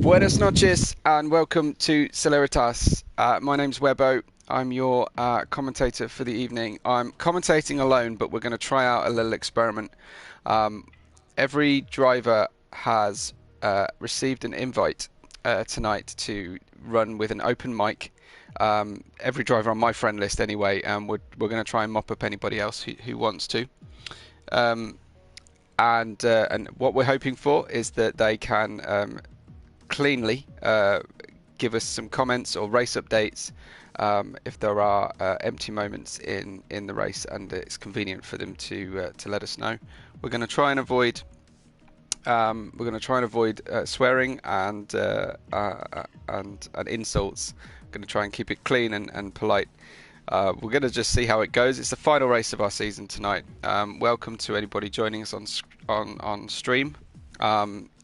Buenas noches and welcome to Celeritas. My name's Webbo. I'm your commentator for the evening. I'm commentating alone, but we're going to try out a little experiment. Every driver has received an invite tonight to run with an open mic. Every driver on my friend list anyway, and we're going to try and mop up anybody else who wants to. And what we're hoping for is that they can cleanly give us some comments or race updates if there are empty moments in the race and it's convenient for them to let us know. We're going to try and avoid swearing and insults. We're going to try and keep it clean and polite. We're going to just see how it goes. It's the final race of our season tonight. Welcome to anybody joining us on stream.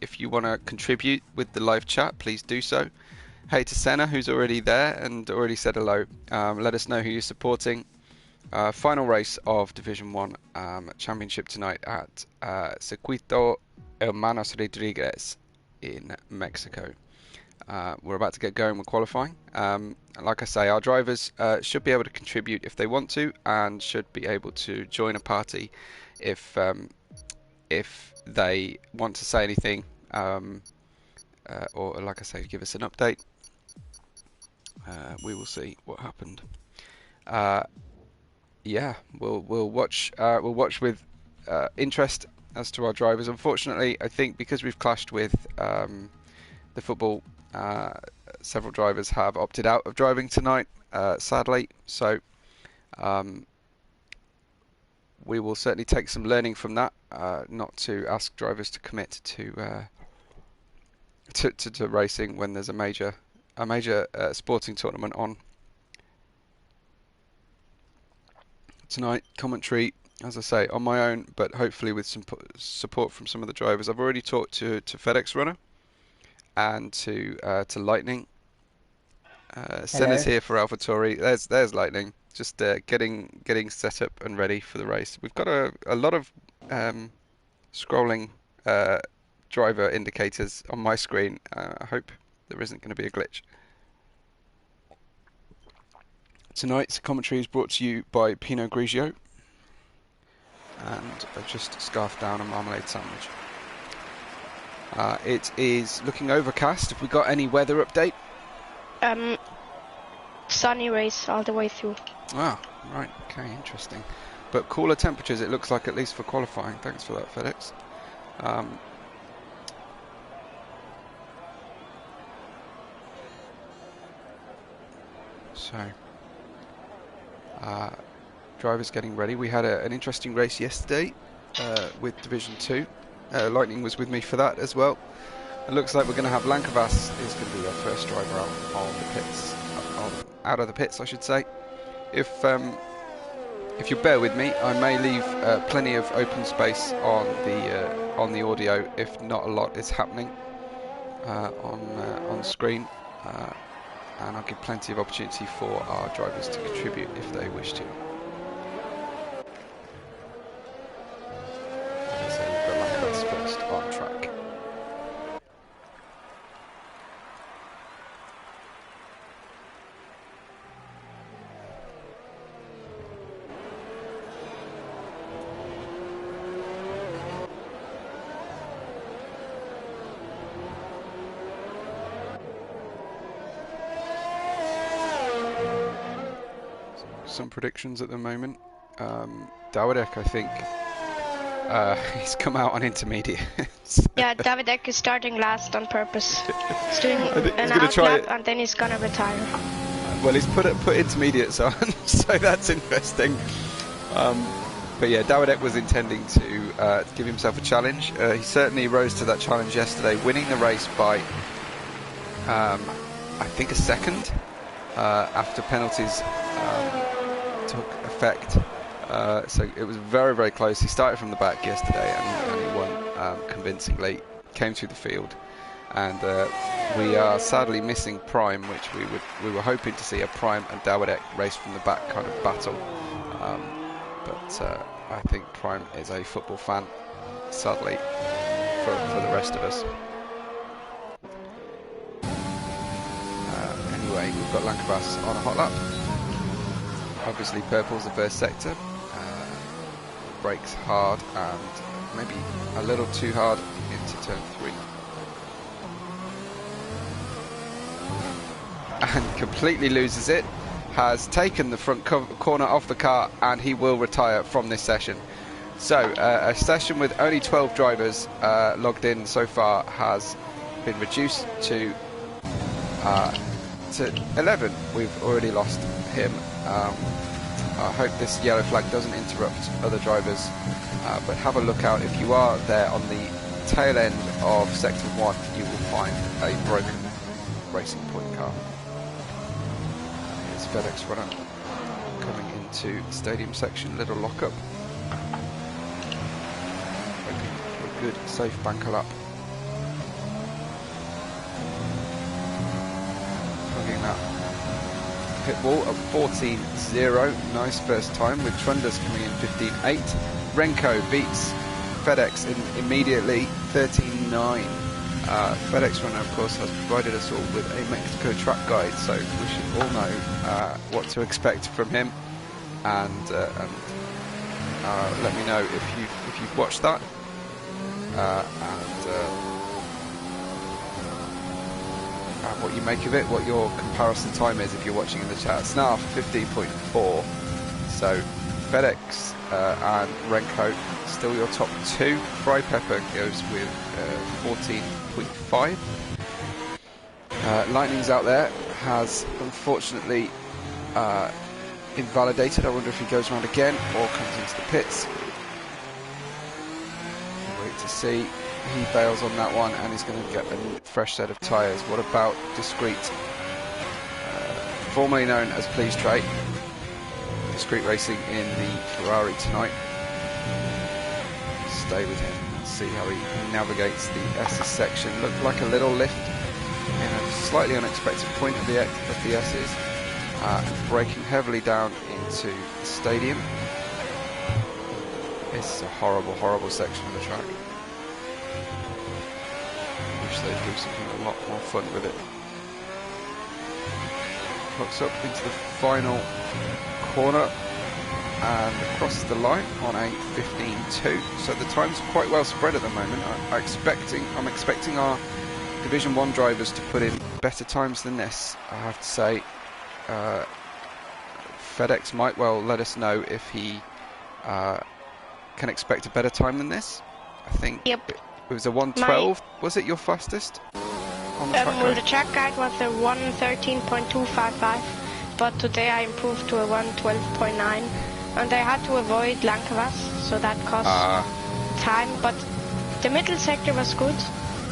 If you want to contribute with the live chat, please do so. Hey to Senna, who's already there and already said hello. Let us know who you're supporting. Final race of Division 1 Championship tonight at Circuito Hermanos Rodriguez in Mexico. We're about to get going with qualifying. Like I say, our drivers should be able to contribute if they want to, and should be able to join a party if they want to say anything, or like I say, give us an update. We will see what happened. Yeah, we'll watch with interest as to our drivers. Unfortunately, I think because we've clashed with the football, several drivers have opted out of driving tonight, sadly. So we will certainly take some learning from that, not to ask drivers to commit to racing when there's a major sporting tournament on. Tonight, commentary, as I say, on my own, but hopefully with some support from some of the drivers. I've already talked to FedEx Runner and to Lightning. Senna's here for AlphaTauri. There's Lightning. Just getting set up and ready for the race. We've got a lot of scrolling driver indicators on my screen. I hope there isn't going to be a glitch. Tonight's commentary is brought to you by Pinot Grigio, and I've just scarfed down a marmalade sandwich. It is looking overcast. Have we got any weather update? Sunny race all the way through. Ah, right, okay, interesting. But cooler temperatures, it looks like, at least for qualifying. Thanks for that, FedEx. Drivers getting ready. We had an interesting race yesterday with Division 2. Lightning was with me for that as well. It looks like we're going to have Lankavas is going to be our first driver out on the pits, out of the pits, I should say. If you bear with me, I may leave plenty of open space on the audio if not a lot is happening on screen, and I'll give plenty of opportunity for our drivers to contribute if they wish to. So we've got Lankavas first on track. Some predictions at the moment. Davidek, I think, he's come out on intermediate. Yeah, Davidek is starting last on purpose. He's doing an out lap and then he's gonna retire. Well, he's put intermediates on, so that's interesting. But yeah, Davidek was intending to give himself a challenge. He certainly rose to that challenge yesterday, winning the race by, I think, a second after penalties took effect. So it was very, very close. He started from the back yesterday and he won convincingly, came through the field, and we are sadly missing Prime, which we were hoping to see a Prime and Davidek race from the back kind of battle, but I think Prime is a football fan, sadly, for the rest of us. we've got Lancavas on a hot lap. Obviously purple's the first sector. Brakes hard and maybe a little too hard into turn 3. And completely loses it. Has taken the front corner off the car, and he will retire from this session. So a session with only 12 drivers logged in so far has been reduced to 11. We've already lost him. I hope this yellow flag doesn't interrupt other drivers, but have a look out. If you are there on the tail end of Sector 1, you will find a broken Racing Point car. Here's FedEx runner coming into the stadium section, little lockup. Hoping for a good, safe banker lap. Hugging that pit wall of 14.0. Nice first time with Trunders coming in 15.8. Renko beats FedEx immediately 13.9. FedEx runner, of course, has provided us all with a Mexico track guide, so we should all know what to expect from him. And let me know if you've watched that. And what you make of it, what your comparison time is if you're watching in the chat. Snarf 15.4. So FedEx and Renko still your top 2. Fry Pepper goes with 14.5. Lightning's out there, has unfortunately invalidated. I wonder if he goes around again or comes into the pits. We'll wait to see. He bails on that one and he's going to get a fresh set of tyres. What about Discreet? Formerly known as Please Trade. Discreet racing in the Ferrari tonight. Stay with him and see how he navigates the S's section. Looked like a little lift in a slightly unexpected point of the S's. Braking heavily down into the stadium. It's a horrible, horrible section of the track. Wish they'd do something a lot more fun with it. Clocks up into the final corner and across the line on a 15.2. So the time's quite well spread at the moment. I'm expecting our Division 1 drivers to put in better times than this. I have to say, FedEx might well let us know if he can expect a better time than this. I think it was a 1:12. Was it your fastest on the track guide? Well, the track guide was a 1:13.255, but today I improved to a 1:12.9, and I had to avoid Lancavas, so that cost time. But the middle sector was good.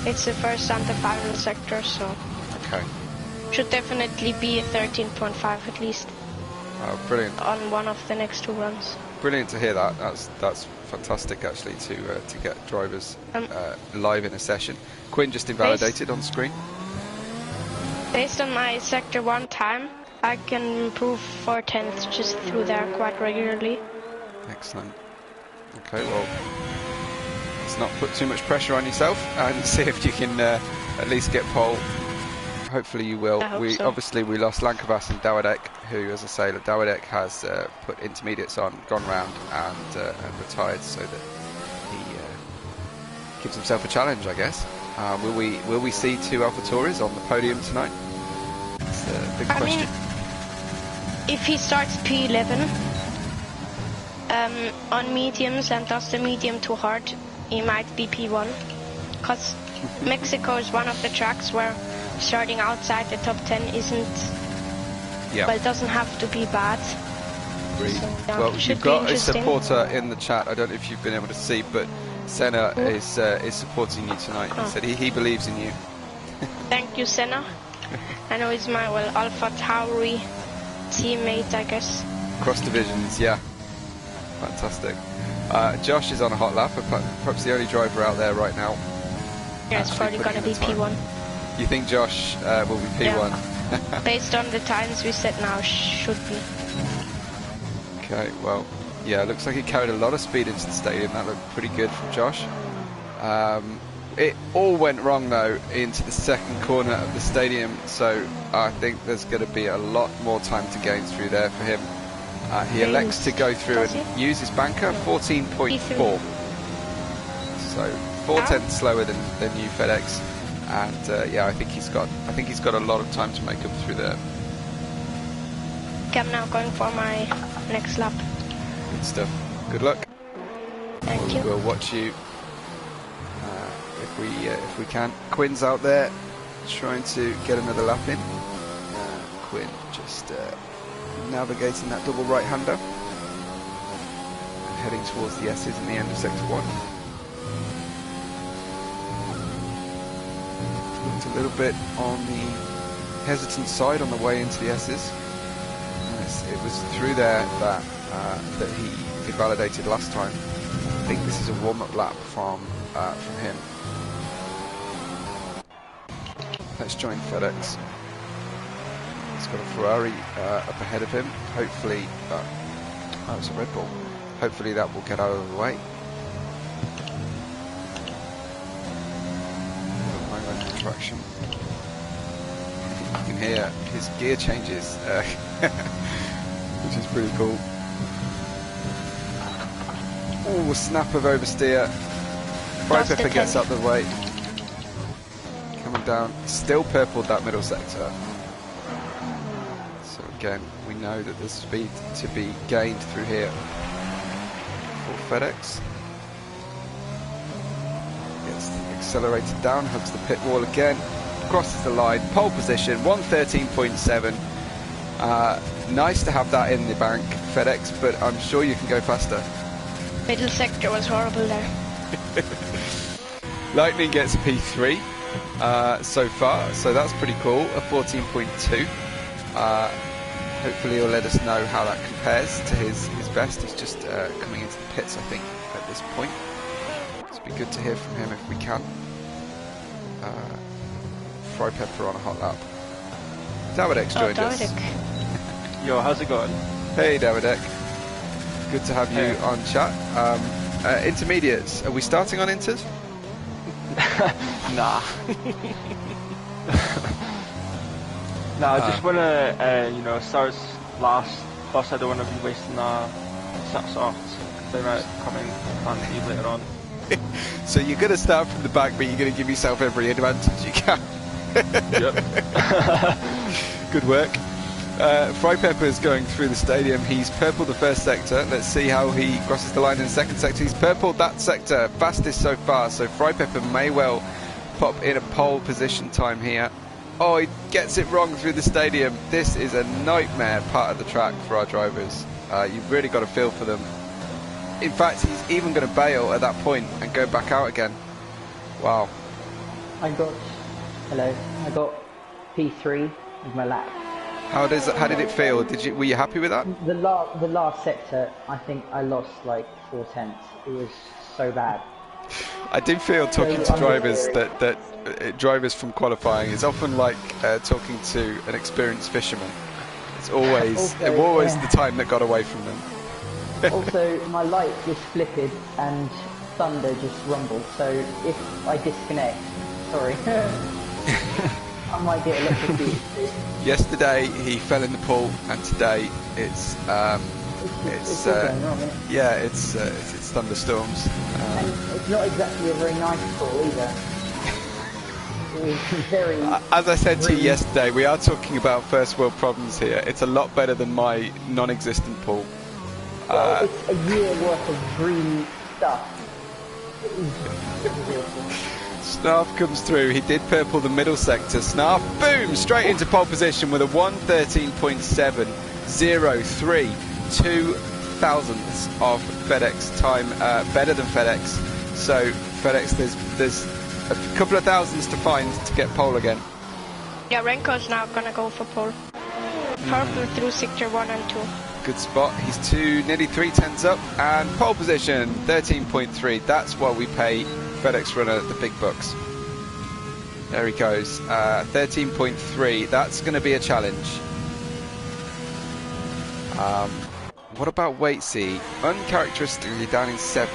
It's the first and the final sector, so okay. Should definitely be a 13.5 at least. Brilliant. On one of the next 2 runs. Brilliant to hear that. That's fantastic actually to get drivers live in a session. Quinn just invalidated on screen. Based on my sector 1 time, I can improve 4/10 just through there quite regularly. Excellent. Okay, well, let's not put too much pressure on yourself and see if you can at least get pole. Hopefully you will. Obviously we lost Lancavas and Dawadek, who, as I say, Dawadek has put intermediates on, gone round and retired, so that he gives himself a challenge, I guess. Will we see 2 AlphaTauris on the podium tonight? That's the big question. I mean, if he starts P11 on mediums and does the medium too hard, he might be P1, because Mexico is one of the tracks where starting outside the top 10 isn't, well, it doesn't have to be bad. So, well, you've got a supporter in the chat. I don't know if you've been able to see, but Senna is supporting you tonight. He said he believes in you. Thank you, Senna. I know he's my AlphaTauri teammate, I guess. Cross divisions, yeah. Fantastic. Josh is on a hot lap, perhaps the only driver out there right now. Yeah, it's probably going to be P1. You think Josh will be P1? Yeah. Based on the times we set now, should be. Okay, well, yeah, it looks like he carried a lot of speed into the stadium. That looked pretty good from Josh. It all went wrong though into the second corner of the stadium, so I think there's going to be a lot more time to gain through there for him. He elects to go through and use his banker, 14.4. So 4/10 slower than new FedEx, and yeah, I think he's got a lot of time to make up through there. Okay, I'm now going for my next lap. Good stuff. Good luck. Thank you. We'll watch you if we can. Quinn's out there trying to get another lap in. Quinn just navigating that double right-hander and heading towards the S's in the end of sector 1. Looked a little bit on the hesitant side on the way into the S's. It was through there that he invalidated last time. I think this is a warm-up lap from him. Let's join FedEx. He's got a Ferrari up ahead of him. Hopefully, oh, it's a Red Bull. Hopefully that will get out of the way. Moment traction. You can hear his gear changes, which is pretty cool. Oh, snap of oversteer. Frypepper gets up the way. Coming down, still purpled that middle sector. So again, we know that there's speed to be gained through here for FedEx. Gets accelerated down, hugs the pit wall again, crosses the line, pole position, 113.7. Nice to have that in the bank, FedEx, but I'm sure you can go faster. Middle sector was horrible there. Lightning gets a P3 so far, so that's pretty cool, a 14.2. Hopefully he'll let us know how that compares to his best. He's just coming into the pits, I think, at this point. It'd be good to hear from him if we can. Frypepper on a hot lap. Davidek joined us. Yo, how's it going? Hey Davidek. Good to have you on chat. Intermediates, are we starting on inters? Nah. Nah, I just want to, start last. Plus, I don't want to be wasting sets off. They might come in handy later on. So you're going to start from the back, but you're going to give yourself every advantage you can. Yep. Good work. Frypepper is going through the stadium. He's purpled the first sector. Let's see how he crosses the line in the second sector. He's purpled that sector, fastest so far. So Frypepper may well pop in a pole position time here. Oh, he gets it wrong through the stadium. This is a nightmare part of the track for our drivers. You've really got to feel for them. In fact, he's even going to bail at that point and go back out again. Wow. I got P3 with my lap. How did it feel? Were you happy with that? The last sector, I think I lost like 4/10. It was so bad. I do feel talking to drivers that drivers from qualifying is often like talking to an experienced fisherman. It's always the time that got away from them. Also, my light just flickered and thunder just rumbled. So if I disconnect, sorry. I might get electrocuted. Yesterday he fell in the pool, and today it's thunderstorms. And it's not exactly a very nice pool either. It's very. As I said to you yesterday, we are talking about first world problems here. It's a lot better than my non-existent pool. Well, it's a year worth of green stuff. Snarf comes through. He did purple the middle sector. Snarf, boom, straight into pole position with a 113.703, 2 thousandths of FedEx time, better than FedEx. So FedEx, there's a couple of thousands to find to get pole again. Yeah, Renko's now gonna go for pole. Purple through sector 1 and 2. Good spot. He's nearly 3/10 up, and pole position 13.3. That's why we pay FedEx runner the big bucks. There he goes. 13.3. That's going to be a challenge. What about Waitsy? Uncharacteristically down in 7th.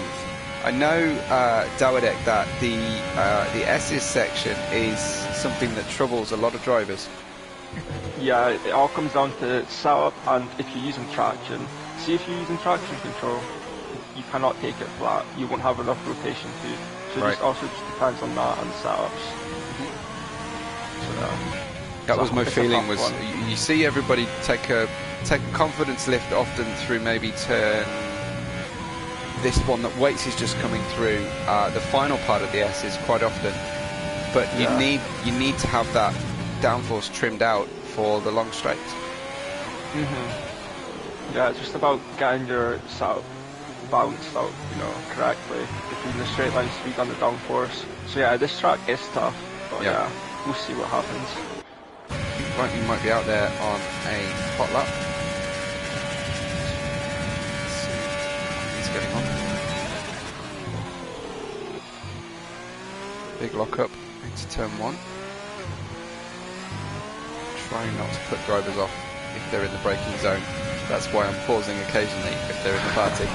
I know, Dawidek, that the S's section is something that troubles a lot of drivers. Yeah, it all comes down to setup and if you're using traction. See, if you're using traction control, you cannot take it flat. You won't have enough rotation to. So Right. this also just depends on that and setups. So, That was my it's a feeling. tough Was one. you see everybody take a confidence lift often through maybe turn. This one that Waits is just coming through the final part of the S is quite often, but you need to have that downforce trimmed out for the long straight. Yeah, it's just about getting your setup balanced out, correctly between the straight line speed and the downforce. So yeah, this track is tough, but yeah, we'll see what happens. Right, you might be out there on a hot lap. Let's see what's going on. Big lock up into turn 1. Trying not to put drivers off if they're in the braking zone. That's why I'm pausing occasionally if they're in the party.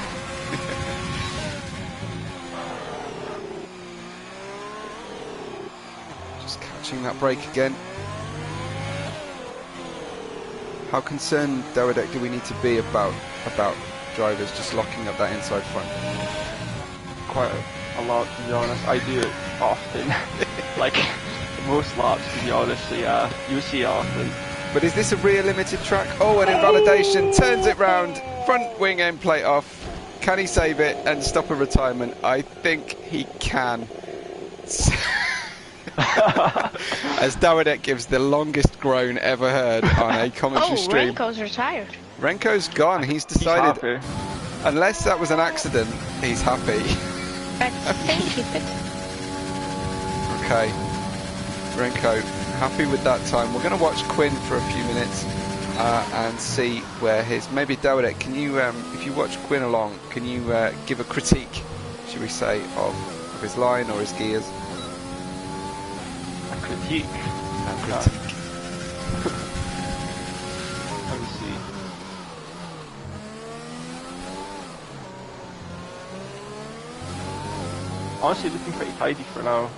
Just catching that brake again. How concerned, Dawidek, do we need to be about drivers just locking up that inside front? Quite a lot, to be honest. I do it often, like most laps, to be honest. So yeah, you see it often. But is this a rear limited track? Oh, an invalidation, turns it round, front wing end plate off. Can he save it and stop a retirement? I think he can. As Dawidek gives the longest groan ever heard on a commentary stream. Renko's retired. Renko's gone. He's decided, He's happy. unless that was an accident, he's happy. I think he did. Okay, Renko, happy with that time. We're going to watch Quinn for a few minutes and see where maybe Dawidek, can you, if you watch Quinn along, can you give a critique, should we say, of his line or his gears? Critique. Critique. Let me see. Honestly, looking pretty tidy for now.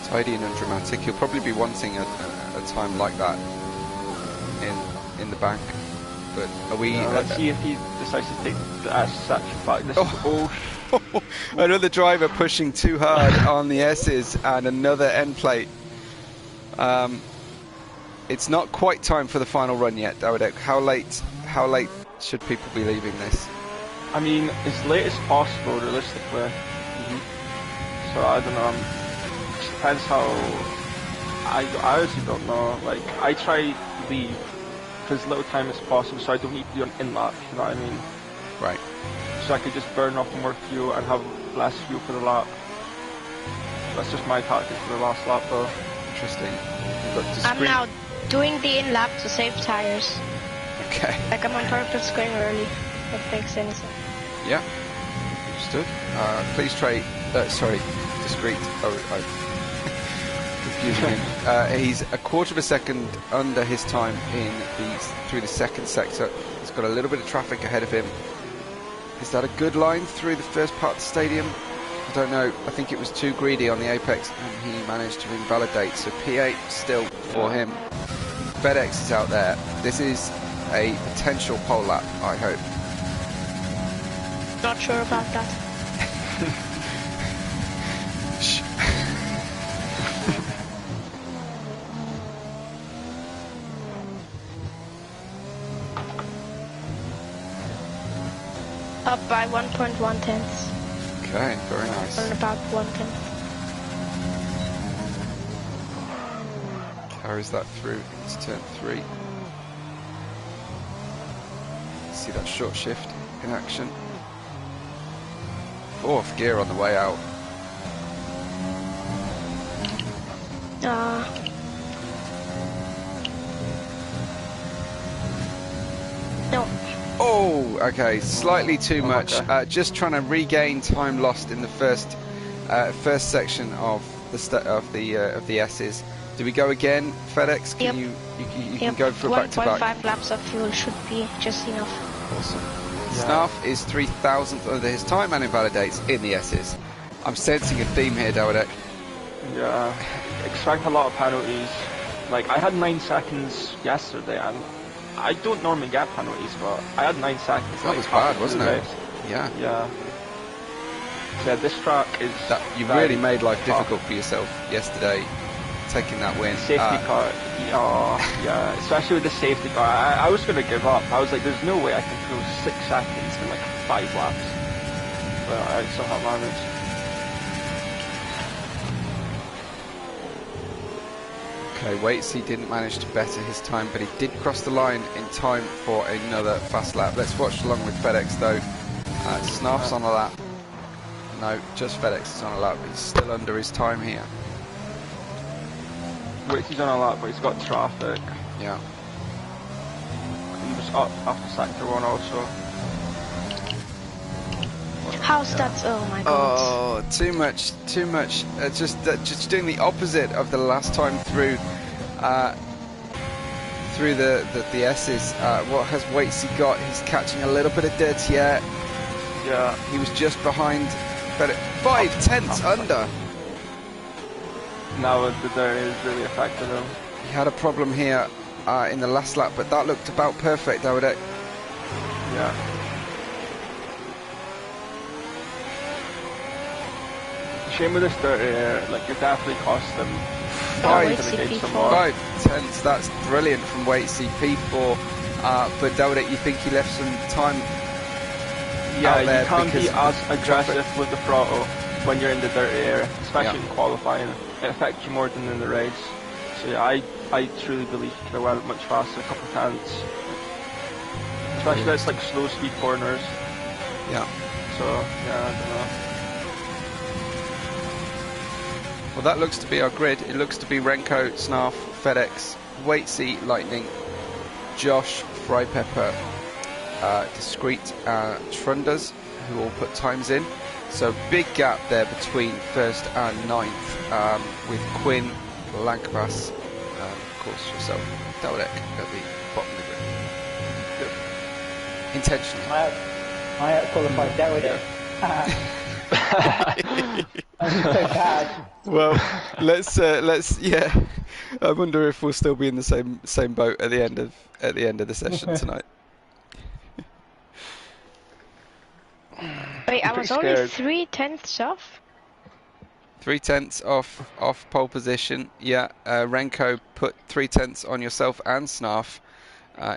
Tidy and undramatic. He'll probably be wanting a time like that in the bank. But are we? Let's see if he decides to take the S section back. This Another driver pushing too hard on the S's and another end plate. It's not quite time for the final run yet, Dawidek. How late should people be leaving this? I mean, as late as possible, realistically. So I don't know. It depends how. I honestly don't know. Like, I try to leave for as little time as possible, so I don't need to do an in-lap. You know what I mean? Right. So I could just burn off more fuel and have less fuel for the lap. That's just my tactic for the last lap, though. Interesting. I'm now doing the in-lap to save tires. Okay. Like I'm on purpose going early. That makes sense. Yeah. Understood. Please trade. Sorry, discreet. Oh, I'm confusing him. He's a quarter of a second under his time through the second sector. He's got a little bit of traffic ahead of him. Is that a good line through the first part of the stadium? I don't know. I think it was too greedy on the apex and he managed to invalidate. So P8 still for him. FedEx is out there. This is a potential pole lap, I hope. Not sure about that. Shh. Up by 1.1 tenths. Okay, very nice. Or about 1 tenth. Carries that through into turn 3. See that short shift in action. Fourth gear on the way out. No. Oh, okay, slightly too much. Okay. Just trying to regain time lost in the first section of the S's. Do we go again, FedEx? Can you can go for a back-to-back? 1.5 laps of fuel should be just enough. Awesome. Snarf is 3,000th under his time and invalidates in the S's. I'm sensing a theme here, Dawidek. Yeah, expect a lot of penalties. Like, I had 9 seconds yesterday, and I don't normally get penalties, but I had 9 seconds. That was bad, wasn't it? Yeah. Yeah. Yeah, this track is... You really made life difficult for yourself yesterday, taking that win. Safety car, yeah, especially with the safety car. I was going to give up. I was like, there's no way I can go 6 seconds in like 5 laps. But I somehow managed. Okay, Waitsy didn't manage to better his time, but he did cross the line in time for another fast lap. Let's watch along with FedEx though. Snarf's on a lap. No, just FedEx is on a lap. He's still under his time here. Waitsy's on a lap, but he's got traffic. Yeah. He was up after sector 1 also. How's that? Oh my god. Oh, too much. Just doing the opposite of the last time through the S's. What has Waitsy got? He's catching a little bit of dirty air. Yeah. He was just behind, but 5/10 under. Now the dirt is really affecting him. He had a problem here in the last lap, but that looked about perfect, Dawidek. Yeah. Shame with this dirt here, like you're definitely costing them. 5/10, that's brilliant from Waitsy P4, but Dawidek, you think he left some time out there? You can't be as aggressive traffic with the throttle when you're in the dirty area, especially in qualifying. It affects you more than in the race. So yeah, I truly believe he could have went much faster, a couple of tenths. Especially that's like slow speed corners. Yeah. So yeah, I don't know. Well, that looks to be our grid. It looks to be Renko, Snarf, FedEx, Waitsy, Lightning, Josh, Frypepper, Discreet, Trunders, who all put times in. So big gap there between first and 9th, with Quinn, Lankbass, of course yourself, Dawidek at the bottom of the grid. Good. Intentionally. I out-qualified Dawidek. I'm so bad. Well, let's yeah. I wonder if we'll still be in the same boat at the end of the session tonight. Wait, I was only 3/10 off. 3/10 off pole position. Yeah, Renko put 3/10 on yourself and Snarf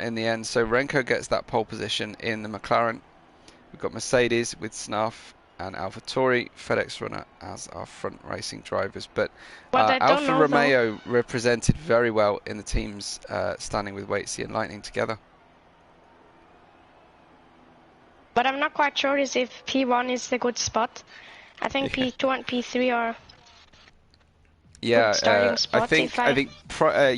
in the end. So Renko gets that pole position in the McLaren. We've got Mercedes with Snarf and AlphaTauri, FedEx runner as our front racing drivers. But Alfa Romeo represented very well in the teams standing with Waitsy and Lightning together. But I'm not quite sure if P1 is the good spot. I think P2 and P3 are good starting spots. I think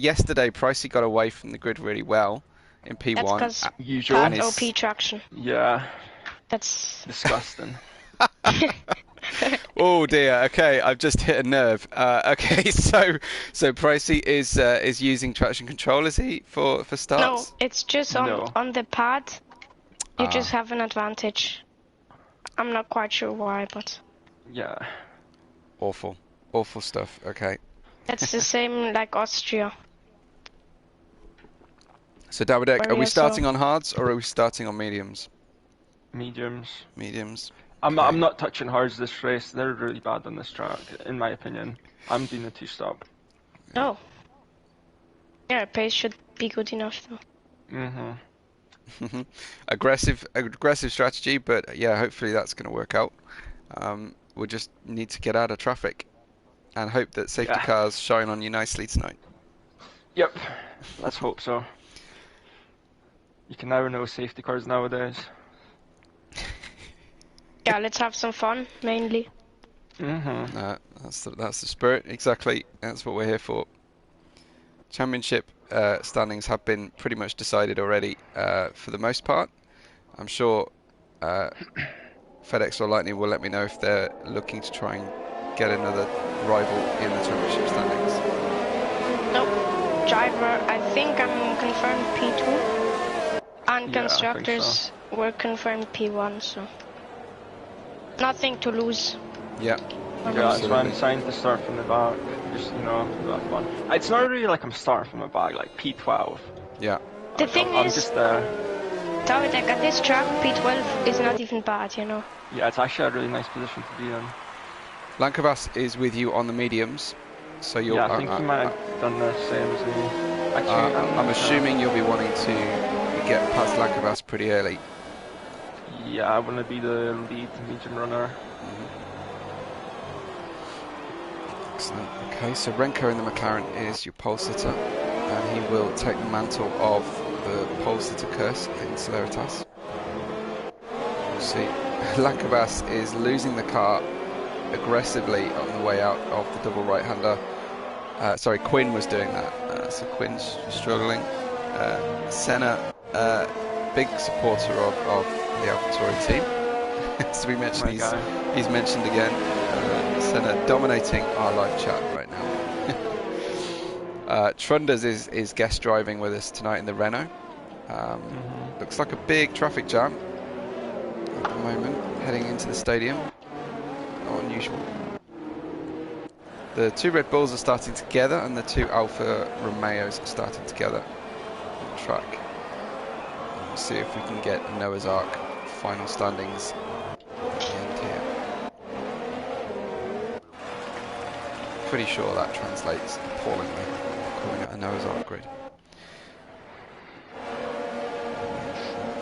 yesterday Pricey got away from the grid really well in P1. That's because bad OP traction. Yeah. That's disgusting. Oh dear. Okay, I've just hit a nerve. Okay, so Pricey is using traction control, is he, for starts? No, it's just on the pad. You just have an advantage. I'm not quite sure why, but yeah. Awful stuff. Okay. That's the same like Austria. So Dawidek, are we starting on hards or are we starting on mediums? Mediums. Okay. I'm not touching hards this race. They're really bad on this track, in my opinion. I'm doing a 2-stop. Oh. Yeah, pace should be good enough though. Aggressive strategy, but yeah, hopefully that's going to work out. We'll just need to get out of traffic and hope that safety cars shine on you nicely tonight. Yep, let's hope so. You can never know safety cars nowadays. Yeah, let's have some fun, mainly. That's the spirit, exactly. That's what we're here for. Championship standings have been pretty much decided already for the most part. I'm sure FedEx or Lightning will let me know if they're looking to try and get another rival in the championship standings. Nope. Driver, I think I'm confirmed P2. And constructors, we're confirmed P1, so nothing to lose. Yeah. Yeah, that's why I'm deciding to start from the back. Just, you know, have fun. It's not really like I'm starting from the back, like P12. Yeah. The thing I'm is, just there. David, at this track, P12 is not even bad, you know. Yeah, it's actually a really nice position to be in. Lankavas is with you on the mediums, so you'll. Yeah, I think he might have done the same as me. Actually, I'm assuming you'll be wanting to get past Lankavas pretty early. Yeah, I want to be the lead medium runner. Excellent. Okay, so Renko in the McLaren is your pole sitter, and he will take the mantle of the pole sitter curse in Celeritas. We'll see. Lankavas is losing the car aggressively on the way out of the double right-hander. Sorry, Quinn was doing that, so Quinn's struggling. Senna, big supporter of the AlphaTauri team. As we mentioned, he's mentioned again. Senna dominating our live chat right now. Trunders is guest driving with us tonight in the Renault. Looks like a big traffic jam at the moment, heading into the stadium. Not unusual. The two Red Bulls are starting together, and the two Alfa Romeos are starting together on the track. We'll see if we can get Noah's Ark final standings at the end here. Pretty sure that translates appallingly, calling it a Noah's Ark grid.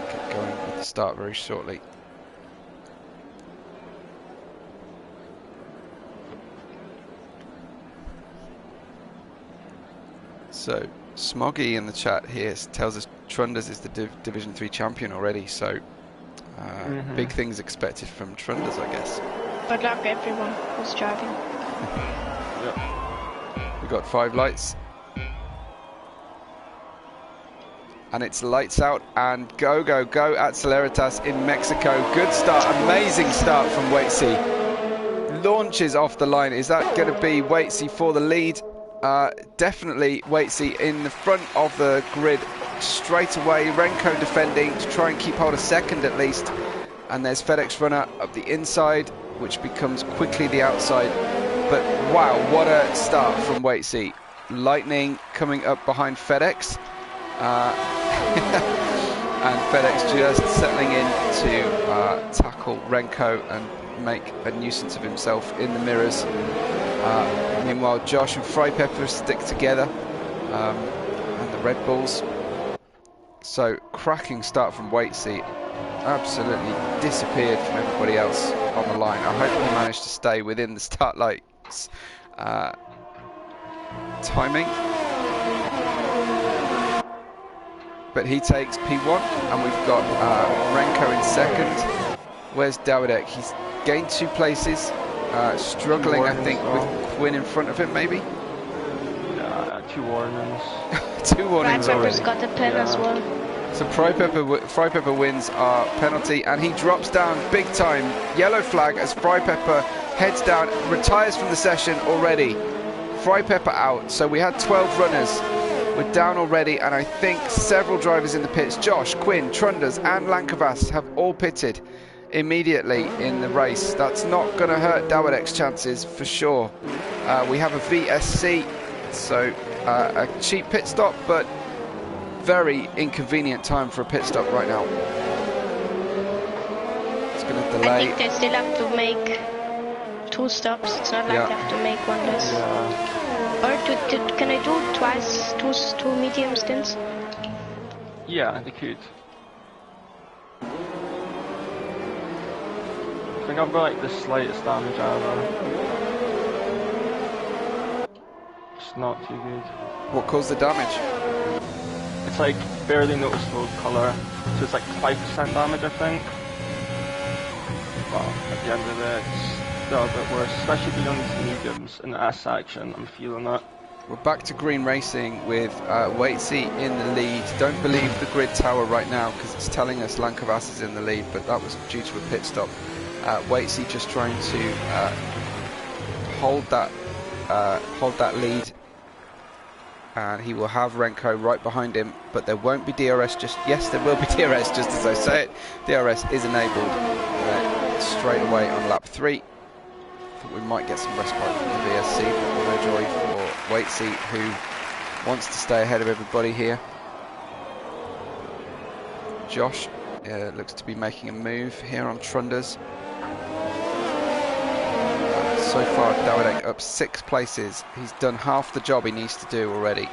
Get going with the start very shortly. So, Smoggy in the chat here tells us Trunders is the Division 3 champion already, so big things expected from Trunders, I guess. Good luck everyone who's driving. We've got 5 lights. And it's lights out and go, go, go at Celeritas in Mexico. Good start, amazing start from Waitsy. Launches off the line. Is that going to be Waitsy for the lead? Definitely Waitsy in the front of the grid straight away. Renko defending to try and keep hold of second at least. And there's FedEx runner up the inside, which becomes quickly the outside. But wow, what a start from Waitsy. Lightning coming up behind FedEx. And FedEx just settling in to tackle Renko and make a nuisance of himself in the mirrors. Meanwhile, Josh and Frypepper stick together, and the Red Bulls. So, cracking start from Waitsy. Absolutely disappeared from everybody else on the line. I hope he managed to stay within the start lights timing. But he takes P1, and we've got Renko in second. Where's Dawidek? He's gained 2 places. Struggling, I think, with Quinn in front of him, maybe? Yeah, 2 warnings. 2 warnings already. Frypepper's got a pen as well. So Frypepper wins our penalty, and he drops down big time. Yellow flag as Frypepper heads down, retires from the session already. Frypepper out. So we had 12 runners. We're down already, and I think several drivers in the pits. Josh, Quinn, Trunders, and Lankavas have all pitted immediately in the race. That's not going to hurt Dawidek's chances for sure. We have a VSC, so a cheap pit stop, but very inconvenient time for a pit stop right now. It's going to delay. I think they still have to make 2 stops. It's not like they have to make 1 less. Yeah. Or can I do twice, two medium stints? Yeah, they could. I think I've got like the slightest damage ever. It's not too good. What caused the damage? It's like barely noticeable colour, so it's like 5% damage I think. But at the end of it, it's still a bit worse, especially beyond these mediums in the S section. I'm feeling that. We're back to green racing with Waitsy in the lead. Don't believe the grid tower right now because it's telling us Lankavas is in the lead, but that was due to a pit stop. Waitsy just trying to hold that lead. and he will have Renko right behind him, but there won't be DRS just... Yes, there will be DRS, just as I say it. DRS is enabled straight away on lap 3. Thought we might get some respite from the VSC, but no joy for Waitsy, who wants to stay ahead of everybody here. Josh looks to be making a move here on Trunders. So far, Dawidek up 6 places. He's done half the job he needs to do already.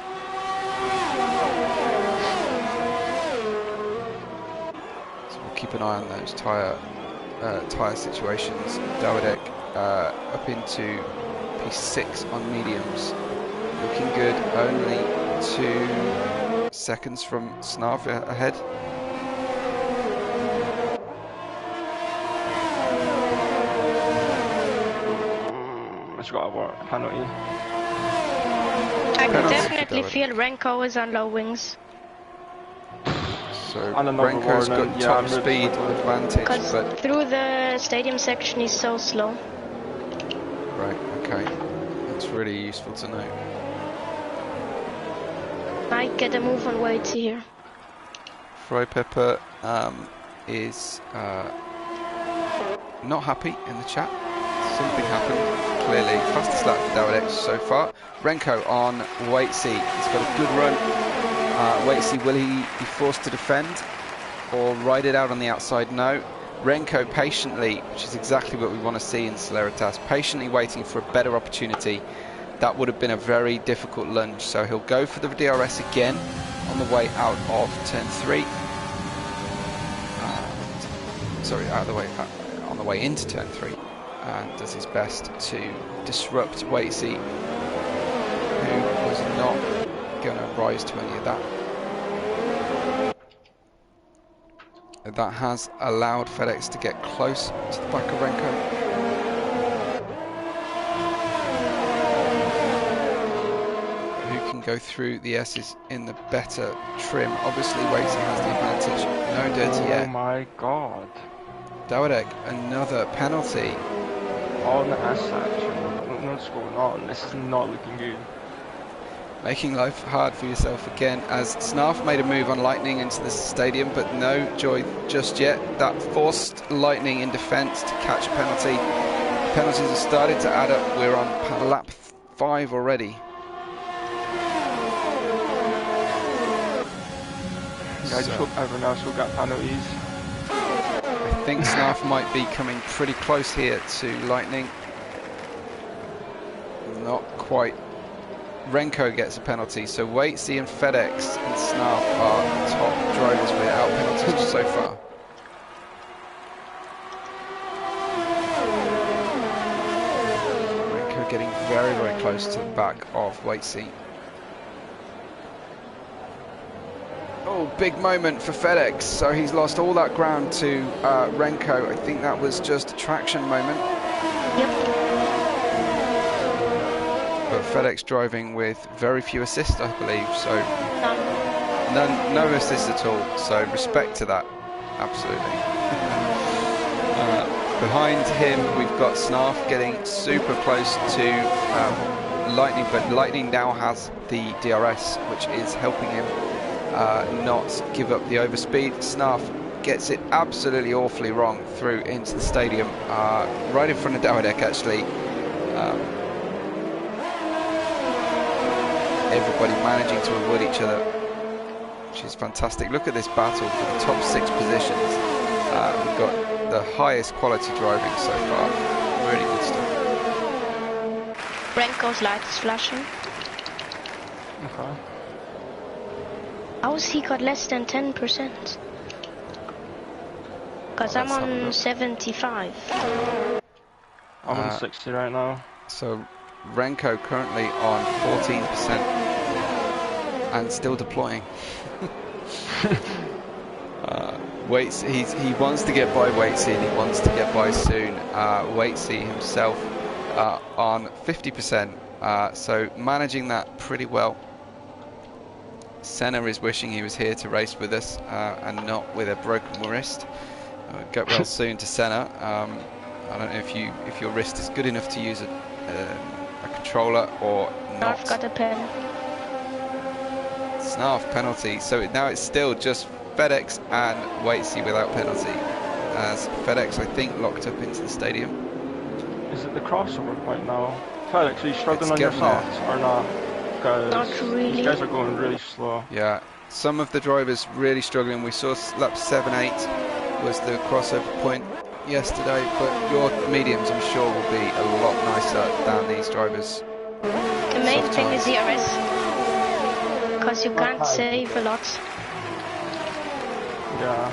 So we'll keep an eye on those tyre situations. Dawidek up into P6 on mediums. Looking good, only 2 seconds from Snarf ahead. Got a penalty. I can definitely feel Renko is on low wings. So Renko's got top speed advantage, but through the stadium section he's so slow. Right, okay. That's really useful to know. Might get a move on Waitsy here. Frypepper is not happy in the chat. Something happened. Clearly, fastest lap for Dawidek so far. Renko on Waitsy. He's got a good run. Waitsy, will he be forced to defend or ride it out on the outside? No. Renko patiently, which is exactly what we want to see in Celeritas, patiently waiting for a better opportunity. That would have been a very difficult lunge. So he'll go for the DRS again on the way out of turn 3. Sorry, out of the way, on the way into turn 3. And does his best to disrupt Waitsy, who was not going to rise to any of that. That has allowed FedEx to get close to the back of Renko. Who can go through the S's in the better trim? Obviously Waitsy has the advantage. No dirty yet. Oh my god. Dawidek, another penalty. On the S section. I don't know what's going on. This is not looking good. Making life hard for yourself again, as Snarf made a move on Lightning into the stadium, but no joy just yet. That forced Lightning in defence to catch a penalty. Penalties have started to add up. We're on lap 5 already. I just hope everyone else will get penalties. I think Snarf might be coming pretty close here to Lightning. Not quite. Renko gets a penalty, so Waitsy and FedEx and Snarf are top drivers without penalties so far. Renko getting very, very close to the back of Waitsy. Oh, big moment for FedEx. So he's lost all that ground to Renko. I think that was just a traction moment. Yep. But FedEx driving with very few assists, I believe. So no assists at all. So respect to that. Absolutely. Behind him, we've got Snarf getting super close to Lightning, but Lightning now has the DRS, which is helping him not give up the overspeed. Snarf gets it absolutely awfully wrong through into the stadium, right in front of Dawidek actually. Everybody managing to avoid each other, which is fantastic. Look at this battle for the top 6 positions. We've got the highest quality driving so far. Really good stuff. Renko's light is flashing. Okay. How has he got less than 10%? Because I'm on 75. I'm on 60 right now. So Renko currently on 14% and still deploying. He wants to get by Waitsy and he wants to get by soon. Waitsy himself on 50%, so managing that pretty well. Senna is wishing he was here to race with us and not with a broken wrist. Get well soon to Senna. I don't know if your wrist is good enough to use a controller or not. I've got a pen. Snarf penalty. So now it's still just FedEx and Waitsy without penalty. As FedEx, I think, locked up into the stadium. Is it the crossover point now? FedEx, are you struggling It's on your getting there. softs or not? Because Not really. these guys are going really slow. Yeah, some of the drivers really struggling. We saw lap 7-8 was the crossover point yesterday, but your mediums, I'm sure, will be a lot nicer than these drivers. The main thing is ERS, because you can't save a lot. Yeah.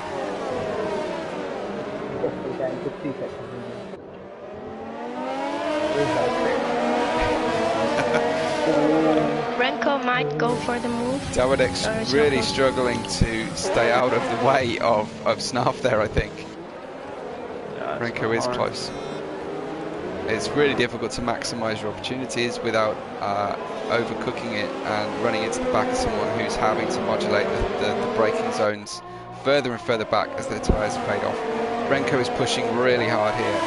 Renko might go for the move. Dawadek's really struggling to stay out of the way of Snarf there, I think. Yeah, Renko is close. It's really difficult to maximise your opportunities without overcooking it and running into the back of someone who's having to modulate the braking zones further and further back as their tyres fade off. Renko is pushing really hard here.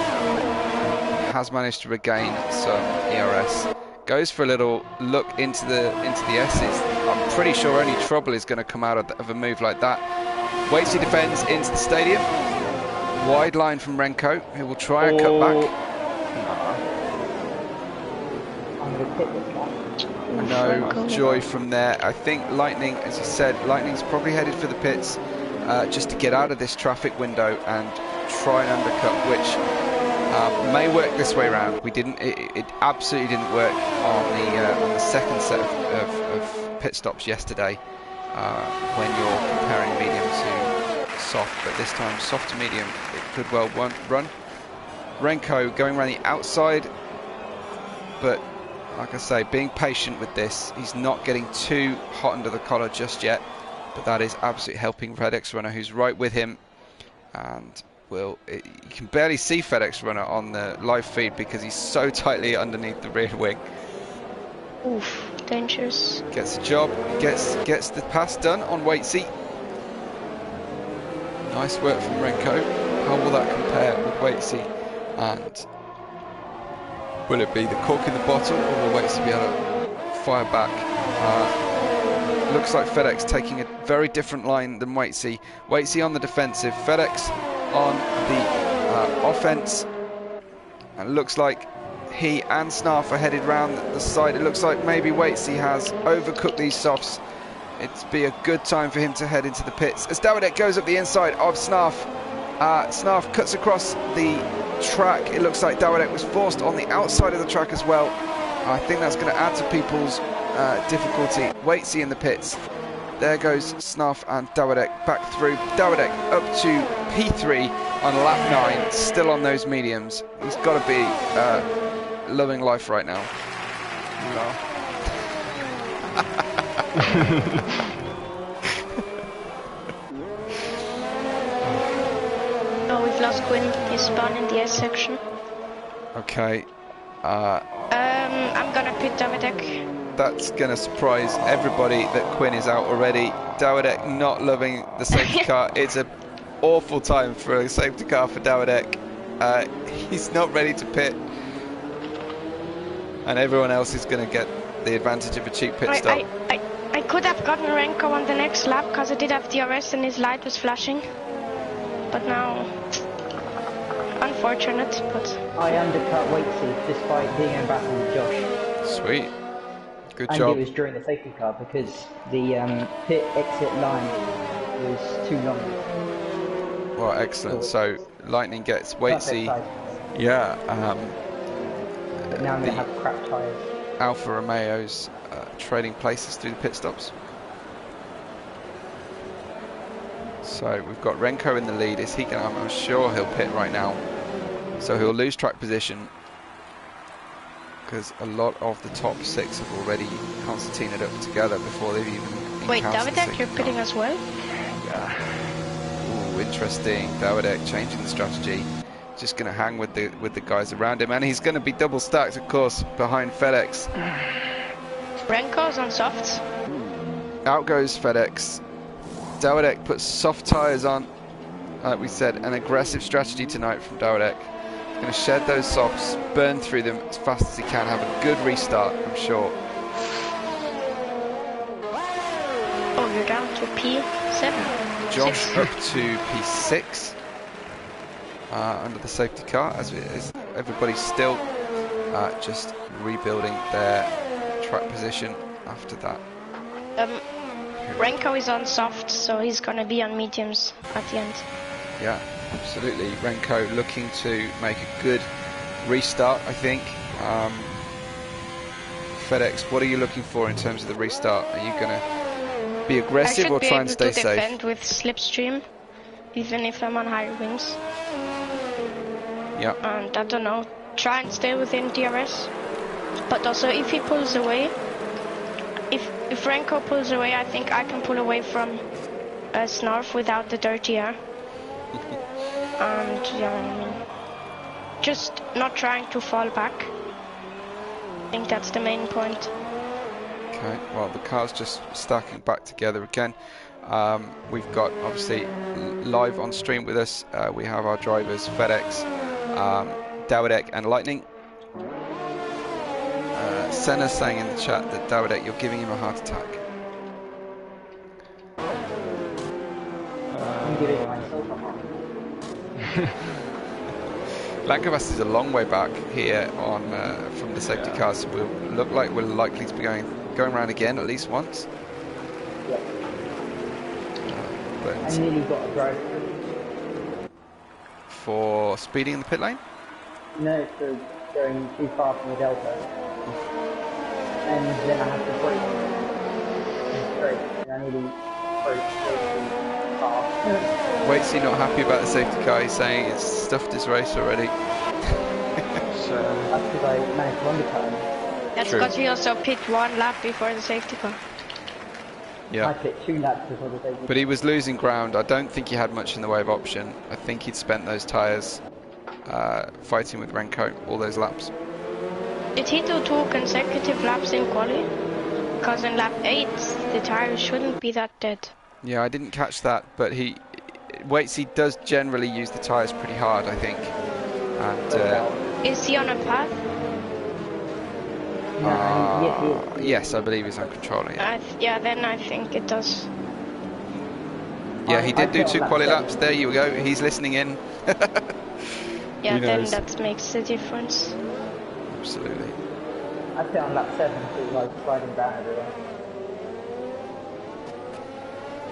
Has managed to regain some ERS. Goes for a little look into the S's. I'm pretty sure only trouble is going to come out of a move like that. Waitsy defends into the stadium. Wide line from Renko, who will try a cutback. No joy from there. I think Lightning, as you said, Lightning's probably headed for the pits just to get out of this traffic window and try and undercut, which may work this way around. It absolutely didn't work on the second set of pit stops yesterday when you're comparing medium to soft, but this time soft to medium it could well run. Renko going around the outside, but like I say, being patient with this. He's not getting too hot under the collar just yet, but that is absolutely helping FedEx Runner, who's right with him. And you can barely see FedEx Runner on the live feed because he's so tightly underneath the rear wing. Oof, dangerous. Gets the job, gets the pass done on Waitsy. Nice work from Renko. How will that compare with Waitsy? And will it be the cork in the bottle, or will Waitsy be able to fire back? Looks like FedEx taking a very different line than Waitsy. Waitsy on the defensive, FedEx on the offense. And it looks like he and Snarf are headed round the side. It looks like maybe Waitsy has overcooked these softs. It'd be a good time for him to head into the pits. As Dawadek goes up the inside of Snarf. Snarf cuts across the track. It looks like Dawadek was forced on the outside of the track as well. I think that's going to add to people's difficulty. Waitsy in the pits. There goes Snarf and Dawadek back through. Dawadek up to P3 on lap 9, still on those mediums. He's got to be loving life right now. No. Oh, we've lost Quinn. He's spawned in the S section. Okay. I'm gonna pit Dawadek. That's going to surprise everybody that Quinn is out already. Dawadek not loving the safety car. It's an awful time for a safety car for Dawadek. He's not ready to pit. And everyone else is going to get the advantage of a cheap pit stop. I could have gotten Renko on the next lap because I did have DRS and his light was flashing. But now, unfortunate, but... I undercut Waitsy despite being in battle with Josh. Sweet. Good and job. And it was during the safety car because the pit exit line was too long. Well, excellent. So Lightning gets Waitsy. Yeah. But now I'm going to have crap tyres. Alfa Romeo's trading places through the pit stops. So we've got Renko in the lead. Is he going? I'm sure he'll pit right now. So he'll lose track position because a lot of the top 6 have already concertinaed up together before they've even. Wait, Dawadek, you're pitting as well? Yeah. Ooh, interesting. Dawadek changing the strategy. Just going to hang with the guys around him, and he's going to be double stacked, of course, behind FedEx. Renko's on softs. Out goes FedEx. Dawadek puts soft tyres on. Like we said, an aggressive strategy tonight from Dawadek. He's going to shed those softs, burn through them as fast as he can, have a good restart, I'm sure. Oh, you're down to P7. Josh 6. up to P6 under the safety car, as everybody's still just rebuilding their track position after that. Renko is on soft, so he's gonna be on mediums at the end. Yeah, absolutely. Renko looking to make a good restart, I think. FedEx, what are you looking for in terms of the restart? Are you going to be aggressive or try and stay safe? I should be able to defend with slipstream, even if I'm on higher wings. Yeah. And I don't know, try and stay within DRS. But also, if he pulls away, if Renko pulls away, I think I can pull away from Snarf without the dirty air. And yeah, I mean, just not trying to fall back. I think that's the main point. Okay, well the car's just stacking back together again. We've got obviously live on stream with us. We have our drivers FedEx, Dawidek and Lightning. Senna's saying in the chat that Dawidek, you're giving him a heart attack. I'm giving myself a heart. Lankavas is a long way back here on from the safety car, so we'll look like we're likely to be going around again at least once. Yeah. But I nearly got a drive. for speeding in the pit lane? No, for going too far from the delta. And then I had to brake. And I nearly broke the car. Wait's he not happy about the safety car? He's saying it's stuffed his race already. That's because I managed to undercut him. That's True. because we also pit 1 lap before the safety car. I Yeah, pit 2 laps before the safety but he was losing ground. I don't think he had much in the way of option. I think he'd spent those tyres fighting with Renko all those laps. Did he do 2 consecutive laps in quali? Because in lap 8, the tires shouldn't be that dead. Yeah, I didn't catch that, but Waitsy does generally use the tyres pretty hard, I think. And Is he on a path? yes, I believe he's on controlling it. Yeah, then I think it does. Yeah, he did I do felt 2 that quali too. laps. There you go. He's listening in. Yeah, Who then knows? that makes the difference. Absolutely. I pit on lap 7 so like sliding down everywhere.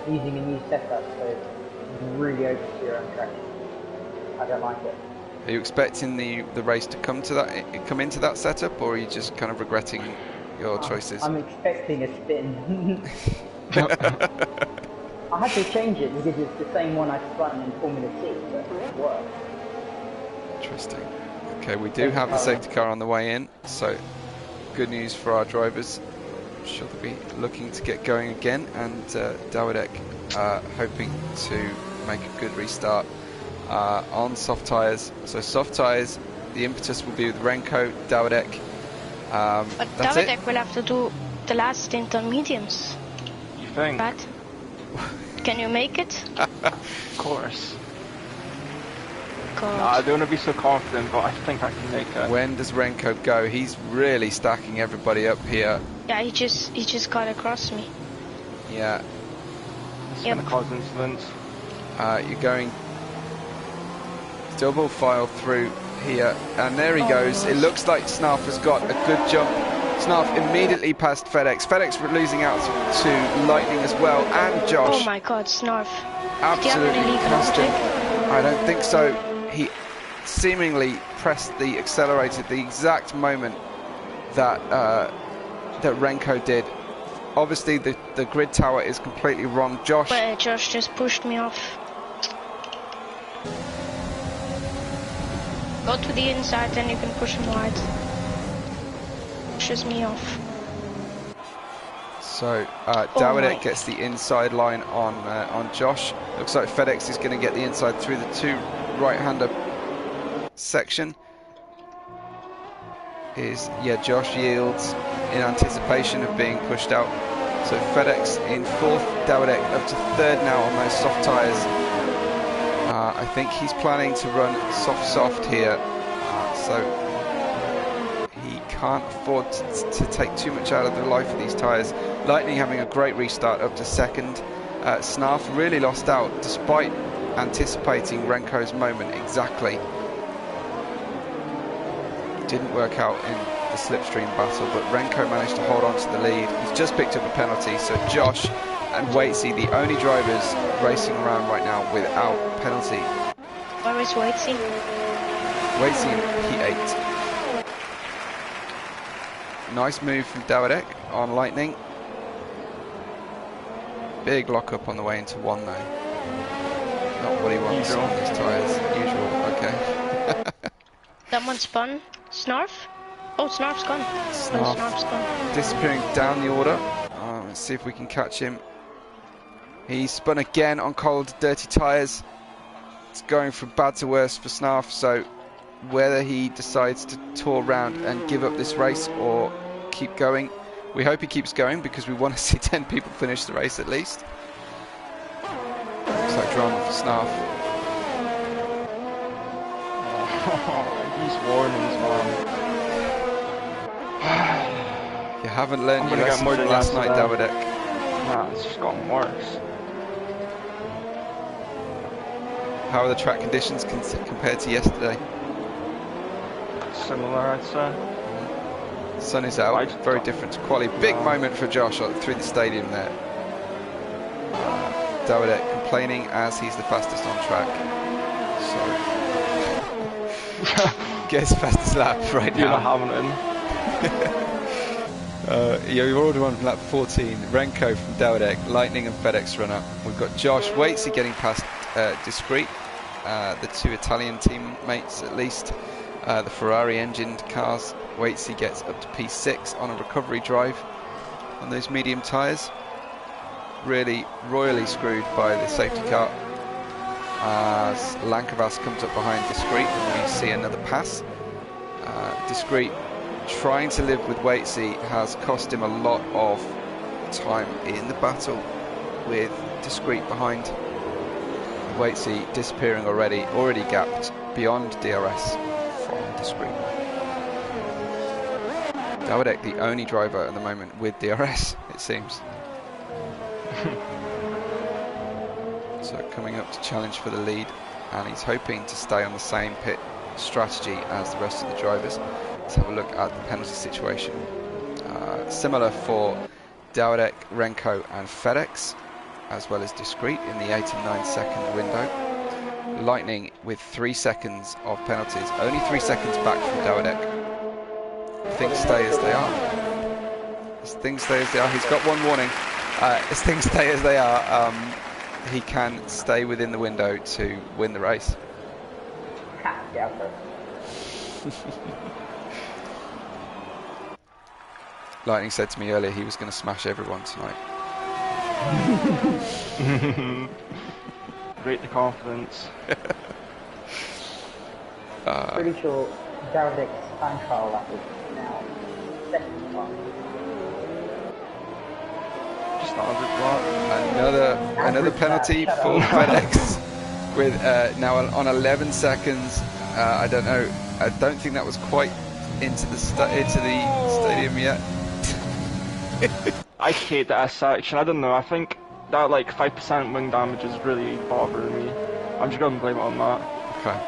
Using a new setup so you can really oversteer your own traction. I don't like it. Are you expecting the race to come into that setup, or are you just kind of regretting your choices? I'm expecting a spin. I had to change it because it's the same one I spun in Formula 6, but it worked. Interesting. Okay, we do have the safety car on the way in, so good news for our drivers. I'm sure they'll be looking to get going again, and Dawidek hoping to make a good restart on soft tyres. So soft tyres, the impetus will be with Renko, Dawidek. But That's Dawidek will have to do the last stint on mediums. You think? Right? Can you make it? Of course. God. No, I don't want to be so confident, but I think I can make it. When does Renko go? He's really stacking everybody up here. Yeah, he just got across me. Yeah, It's Yep. going to cause incidents. you're going double file through here, and there he goes. It looks like Snarf has got a good jump. Snarf immediately past FedEx. FedEx losing out to Lightning as well, and Josh. Oh my God, Snarf. Absolutely illegal passed him. overtake? I don't think so. He seemingly pressed the accelerator at the exact moment that that Renko did. Obviously, the grid tower is completely wrong. Josh. But Josh just pushed me off. Go to the inside, then you can push him wide. Pushes me off. So my. Dawidek gets the inside line on Josh. Looks like FedEx is going to get the inside through the 2 right-hander section. Josh yields in anticipation of being pushed out. So FedEx in 4th, Dawidek up to 3rd now on those soft tyres. I think he's planning to run soft here, so he can't afford to take too much out of the life of these tyres. Lightning having a great restart up to second. Snarf really lost out despite anticipating Renko's moment exactly. Didn't work out in the slipstream battle, but Renko managed to hold on to the lead. He's just picked up a penalty, so Josh and Waitsy, the only drivers racing around right now without penalty. Where is Waitsy? Waitsy in P8. Nice move from Dawidek on Lightning. Big lock up on the way into one though. Not what he wants on these tyres. Usual, okay. Someone spun. Snarf? Oh, Snarf's gone. Snarf Snarf's gone. disappearing down the order. Let's see if we can catch him. He's spun again on cold, dirty tyres. It's going from bad to worse for Snarf, so whether he decides to tour around and give up this race or keep going, we hope he keeps going because we want to see 10 people finish the race at least. Looks like drama for Snarf. He's warnings, man. You haven't learned your get lesson more from than last night, yesterday. Dawidek. Nah, it's just gotten worse. How are the track conditions compared to yesterday? Similar, I'd say. Sun is out, very different to quali. Big moment for Josh through the stadium there. Dawidek complaining as he's the fastest on track. So gets fastest lap right now. You're not having it. Yeah, we've already won from lap 14. Renko from Dawidek, Lightning and FedEx runner. We've got Josh Waitsy getting past Discreet, the two Italian teammates at least. The Ferrari engined cars. Waitsy gets up to P6 on a recovery drive on those medium tyres. Really royally screwed by the safety car as Lankavas comes up behind Discreet and we see another pass. Discreet trying to live with Waitsy has cost him a lot of time in the battle with Discreet behind. Waitsy disappearing already gapped beyond DRS from Discreet. Dawidek the only driver at the moment with DRS, it seems. So coming up to challenge for the lead, and he's hoping to stay on the same pit strategy as the rest of the drivers. Let's have a look at the penalty situation. Similar for Dawidek, Renko and FedEx, as well as Discreet in the 8 and 9 second window. Lightning with 3 seconds of penalties, only 3 seconds back from Dawidek. Things stay as they are. As things stay as they are, he's got one warning. As things stay as they are, he can stay within the window to win the race. Yeah, Lightning said to me earlier he was going to smash everyone tonight. Rate the confidence. pretty sure Dawidek's time trial lap is now second one. Just not a good one. Another penalty for FedEx with now on 11 seconds. I don't know. I don't think that was quite into the stadium yet. I hate that section. I don't know. I think that like 5% wing damage is really bothering me. I'm just gonna blame it on that. Okay.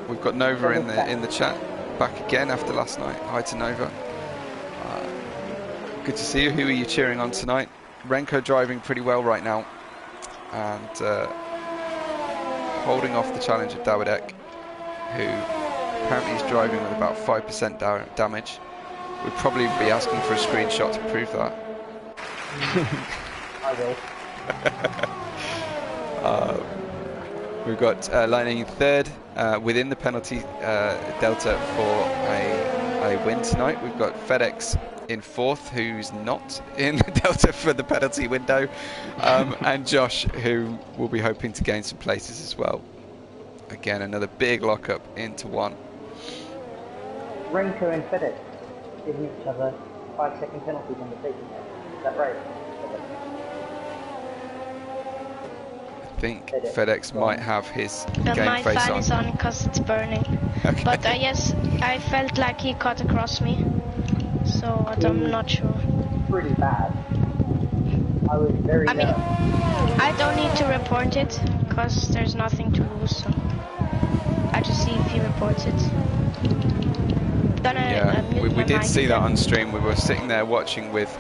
We've got Nova in the chat back again after last night. Hi to Nova. Good to see you. Who are you cheering on tonight? Renko driving pretty well right now, and holding off the challenge of Dawidek, who apparently is driving with about 5% damage. We'd probably be asking for a screenshot to prove that. I will. We've got Lightning in third, within the penalty delta for a win tonight. We've got FedEx in fourth, who's not in the delta for the penalty window, and Josh, who will be hoping to gain some places as well. Again, another big lockup into one. Renko and FedEx giving each other 5-second penalties on the safety car. Is that right? I think FedEx might have his game my face fan on. is on because it's burning. Okay. But yes, I felt like he cut across me. So I'm not sure. Pretty bad. I was very I mean, I don't need to report it because there's nothing to lose. So I just see if he reports it. We did see that on stream. We were sitting there watching with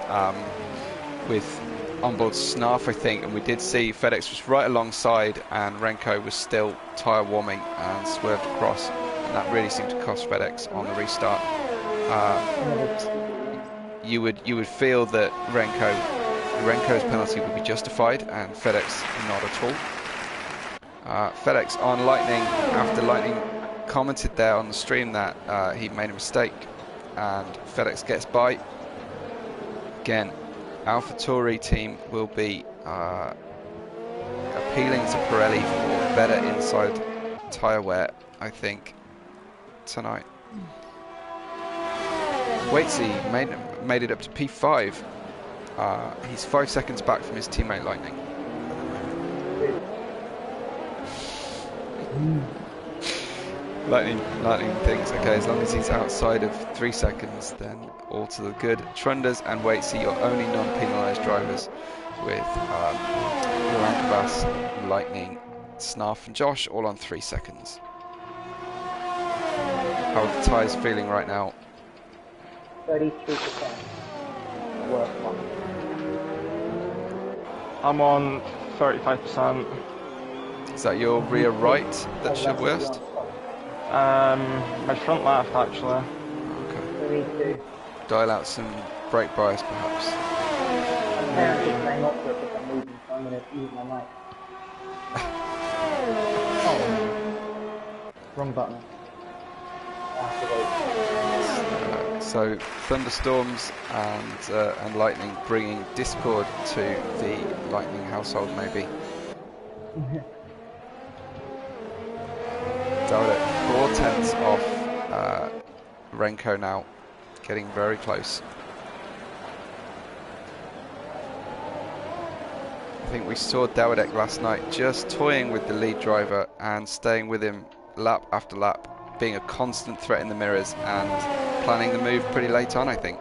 onboard Snarf, I think, and we did see FedEx was right alongside, and Renko was still tyre warming and swerved across, and that really seemed to cost FedEx on the restart. You would feel that Renko's penalty would be justified, and FedEx not at all. FedEx on Lightning, after Lightning commented there on the stream that he made a mistake, and FedEx gets by. Again, AlphaTauri team will be appealing to Pirelli for better inside tyre wear, I think, tonight. Waitsy made it up to P5. He's 5 seconds back from his teammate Lightning. Lightning thinks, okay, as long as he's outside of 3 seconds, then all to the good. Trunders and Waitsy, your only non-penalised drivers, with Lankabas, Lightning, Snarf and Josh all on 3 seconds. How are the tyres feeling right now? 33%. Worst one. I'm on 35%. Is that your rear right that's your worst? My front left, actually. Okay. Me too. Dial out some brake bias, perhaps. Apparently, I'm not sure if I'm moving, so I'm going to use my mic. Oh. Wrong button. I have to wait. So thunderstorms and lightning bringing discord to the Lightning household, maybe. Dalek 4/10 off Renko now, getting very close. I think we saw Dawidek last night just toying with the lead driver and staying with him lap after lap, being a constant threat in the mirrors and planning the move pretty late on, I think.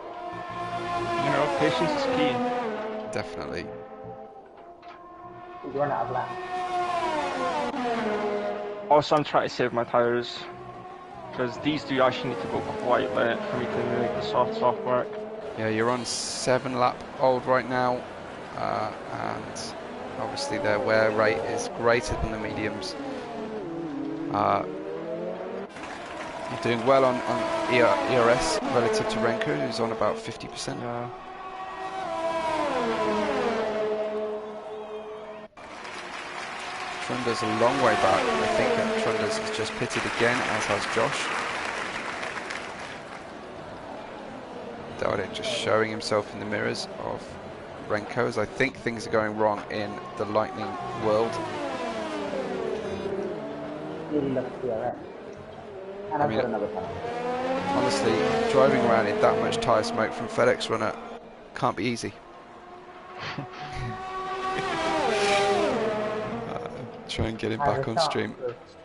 You know, patience is key. Definitely. We've run out of laps. Also, I'm trying to save my tyres, because these do actually need to go quite late for me to make the soft work. Yeah, you're on 7 lap old right now, and obviously their wear rate is greater than the mediums. You're doing well on ERS relative to Renko, who's on about 50%. Yeah. Trunders a long way back. I think that Trunders has just pitted again, as has Josh. Dawidek just showing himself in the mirrors of Renko, as I think things are going wrong in the Lightning world. Really love CRS. And I've got another time. Honestly, driving around in that much tyre smoke from FedEx runner can't be easy. Try and get him back on stream.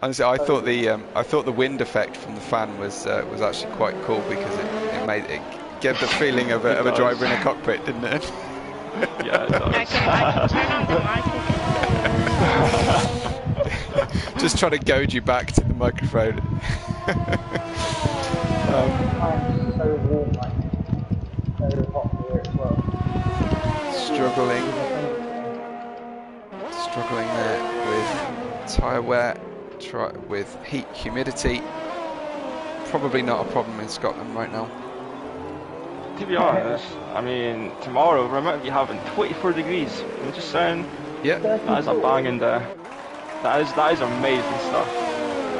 Honestly, I thought the wind effect from the fan was actually quite cool, because it gave the feeling of a driver in a cockpit, didn't it? Yeah, it does. I can turn on the mic. Just trying to goad you back to the microphone. I'm so warm right now. So hot here as well. Struggling there with tyre wear, with heat, humidity. Probably not a problem in Scotland right now. To be honest, I mean, tomorrow we might be having 24 degrees. I'm just saying. Yeah. That is a banging day. That is amazing stuff.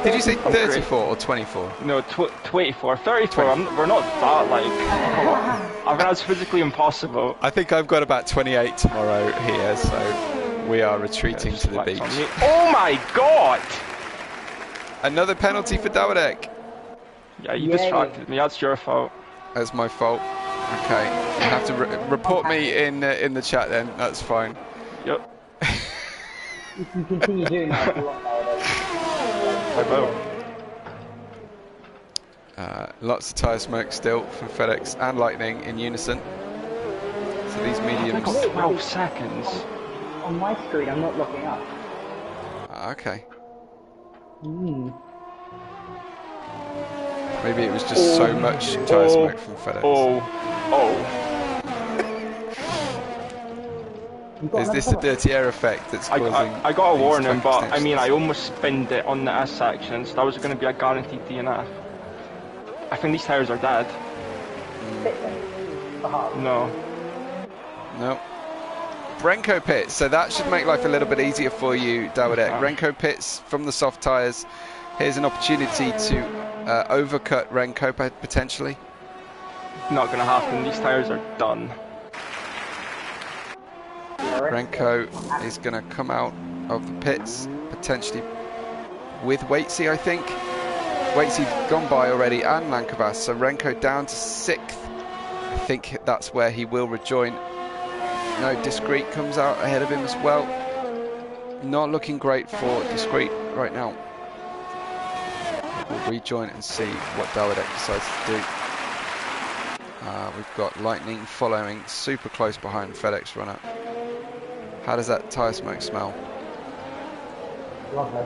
Did you say 34 or 24? No, 24. 34. We're not that, like, come on. I mean, that's physically impossible. I think I've got about 28 tomorrow here, so we are retreating to the beach. Oh my god! Another penalty for Dawidek. Yeah, you distracted me. That's your fault. That's my fault. Okay, you have to report me in the chat then. That's fine. Yep. You can continue doing that if you want nowadays. I will. Lots of tyre smoke still from FedEx and Lightning in unison. So these I mediums. got 12 seconds. On my screen, I'm not looking up. Okay. Hmm. Maybe it was just so much tyre smoke from FedEx. Is this a dirty air effect that's causing? I got a these warning, track but I extensions? mean, I almost spinned it on the S section, so that was going to be a guaranteed DNF. I think these tires are dead. No. No. Renko pits, so that should make life a little bit easier for you, Dawidek. Renko pits from the soft tyres. Here's an opportunity to overcut Renko potentially. Not going to happen. These tires are done. Renko is going to come out of the pits potentially with Waitsy, I think. Waitsy's gone by already and Lankavas, so Renko down to 6th. I think that's where he will rejoin. No, Discreet comes out ahead of him as well. Not looking great for Discreet right now. We'll rejoin and see what Dawidek decides to do. We've got Lightning following super close behind FedEx runner. How does that tyre smoke smell? Lovely.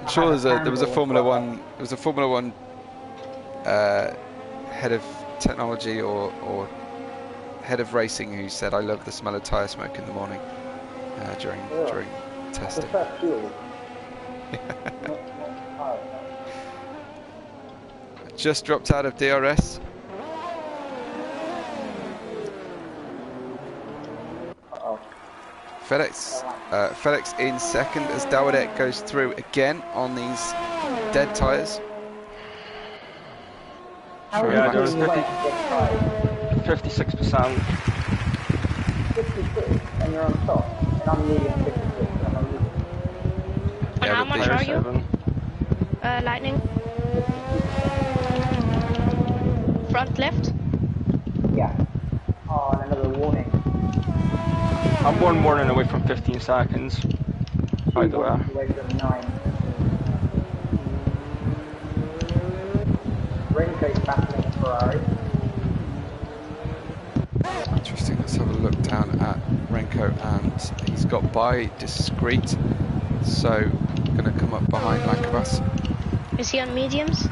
I'm sure there was a Formula One. There was a Formula One head of technology or head of racing who said, "I love the smell of tyre smoke in the morning during testing." Just dropped out of DRS. FedEx in second as Dawidek goes through again on these dead tyres. Yeah, there was 56%. 56, and you're on top, and I'm medium 56, and I'm on medium. And how much are you? Lightning? Front left? Yeah. Oh, and another warning. I'm one warning away from 15 seconds. By the way. Away from 9. Renko's battling a Ferrari. Interesting, let's have a look down at Renko, and he's got by Discreet, so going to come up behind Lankavas. Is he on mediums?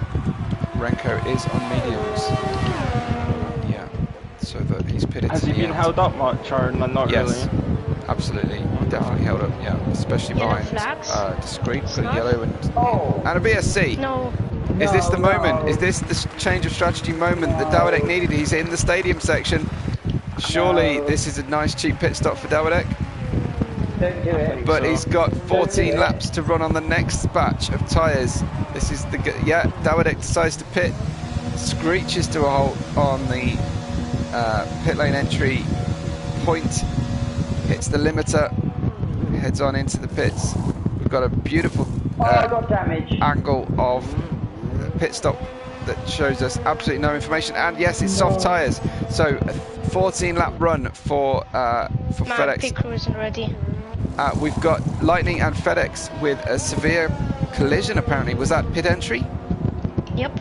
Renko is on mediums. Yeah, so that he's pitted. Has he been held up much, or not yes, really? Absolutely, definitely held up. Yeah, especially Yellow behind flags? Discreet, but yellow and a BSC. No. Is this the moment? Is this the change of strategy moment that Dawidek needed? He's in the stadium section. Surely this is a nice cheap pit stop for Dawidek. Don't do it. But he's got 14 laps to run on the next batch of tyres. This is the Dawidek decides to pit, screeches to a halt on the pit lane entry point, hits the limiter, heads on into the pits. We've got a beautiful I got damage. angle of the pit stop that shows us absolutely no information, and yes, it's soft tyres, so a 14 lap run for FedEx. Pit cruising ready. We've got Lightning and FedEx with a severe collision apparently. Was that pit entry? Yep. I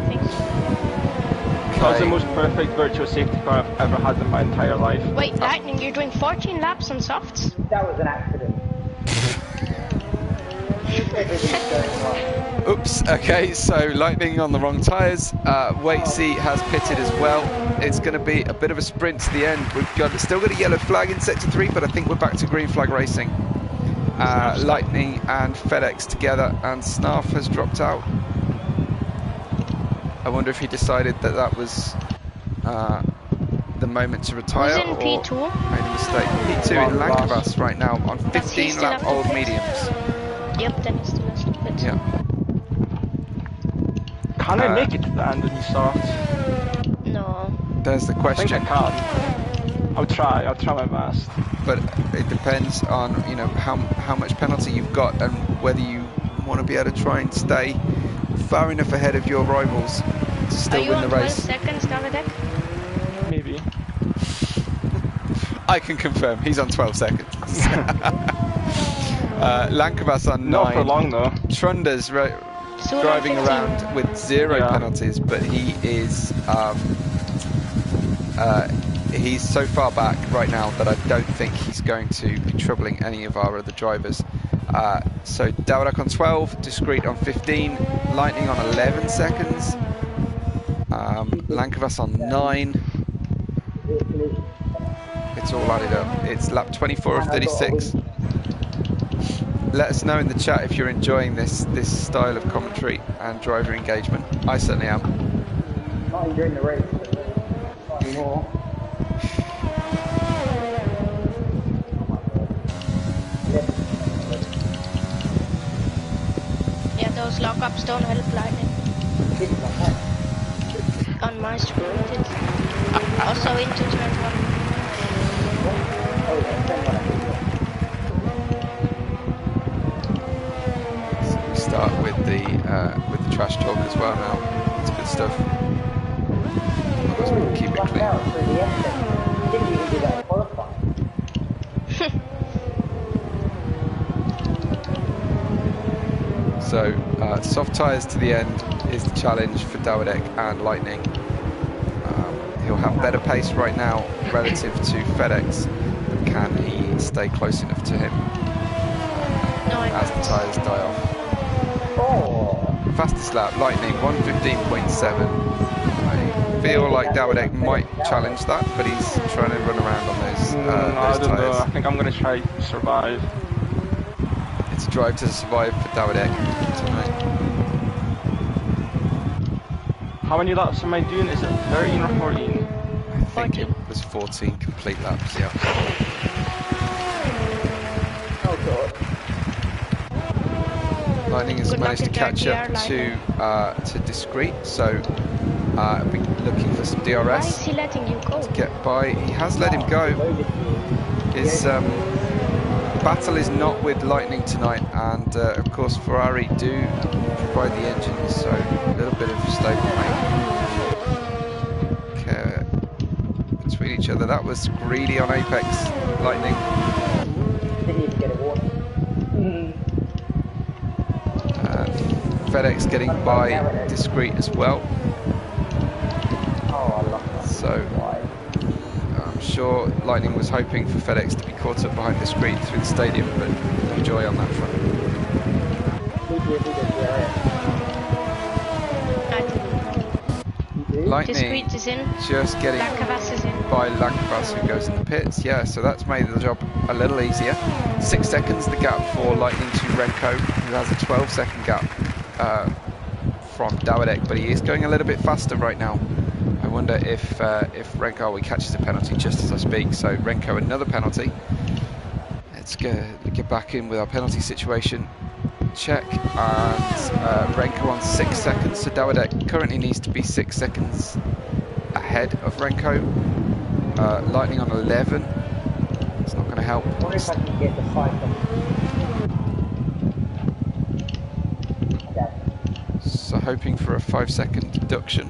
think so. That was the most perfect virtual safety car I've ever had in my entire life. Wait, Lightning, you're doing 14 laps on softs? That was an accident. Everything's going wrong. Oops, okay, so Lightning on the wrong tyres. Waitsy has pitted as well. It's going to be a bit of a sprint to the end. We've still got a yellow flag in sector 3, but I think we're back to green flag racing. Lightning and FedEx together, and Snarf has dropped out. I wonder if he decided that was the moment to retire, Who's in P2? Or made a mistake. P2 in Lankavas right now on 15 lap old mediums. Yep, then he still has to pit. Yeah. Can I make it to the end of these softs? No. There's the I question. think I can. I'll try my best. But it depends on how much penalty you've got and whether you want to be able to try and stay far enough ahead of your rivals to still win the race. Are you on 12 seconds, Dawidek? Maybe. I can confirm he's on 12 seconds. Lankavas on 9. Not for long though. Trunda's driving around with 0 penalties, but he is he's so far back right now that I don't think he's going to be troubling any of our other drivers. So Dawdak on 12, Discreet on 15, Lightning on 11 seconds, Lankavas on 9. It's all added up. It's lap 24 of 36. Let us know in the chat if you're enjoying this style of commentary and driver engagement. I certainly am. Not enjoying the race, but not anymore. Yeah, those lockups don't help Lightning. On my screen, it is. Also into turn 1. So we start with the trash talk as well now. It's good stuff. Otherwise we can keep it clean. So soft tyres to the end is the challenge for Dawdak and Lightning. He'll have better pace right now relative to FedEx, but can he stay close enough to him as the tyres die off? Fastest lap, Lightning 1:15.7. I feel like Dawdak might challenge that, but he's trying to run around on those I don't know. tyres. I think I'm going to try to survive. It's a drive to survive for Dawdak tonight. How many laps am I doing? Is it 13 or 14? I think it was 14 complete laps, yeah. Oh god. Lightning has managed to catch up to Discreet, so I'll be looking for some DRS. Why is he letting you go? To get by. He has let him go. His battle is not with Lightning tonight, and of course Ferrari do provide the engines, so a little bit of stablemate between each other. That was greedy on Apex, Lightning. FedEx getting by Discreet as well. So I'm sure Lightning was hoping for FedEx to be caught up behind Discreet through the stadium, but no joy on that front. Lightning is in. just getting Lankavas is in. by Lankavas, who goes in the pits. Yeah, so that's made the job a little easier. 6 seconds the gap for Lightning to Renko, who has a 12-second gap from Dawdak, but he is going a little bit faster right now. I wonder if Renko catches a penalty just as I speak. So Renko another penalty. Let's get back in with our penalty situation. Check, and Renko on 6 seconds. So Dawdak currently needs to be 6 seconds ahead of Renko. Lightning on 11. It's not going to help. I wonder if I can get the 5 seconds. Okay. So hoping for a 5-second deduction.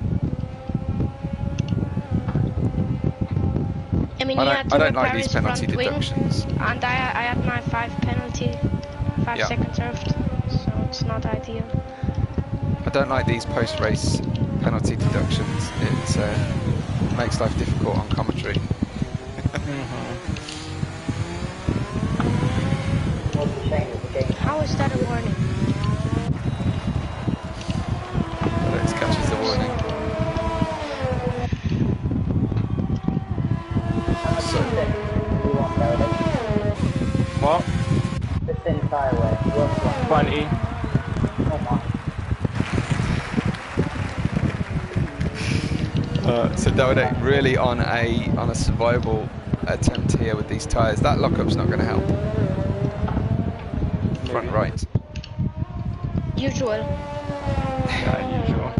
I mean, I don't like these penalty deductions. And I had my 5 seconds served, so it's not ideal. I don't like these post-race penalty deductions. It makes life difficult on commentary. How is that a warning? FedEx catches the warning. So, What? 20. so Dawdak really on a survival attempt here with these tyres. That lockup's not going to help. Front right. Usual. Yeah, usual.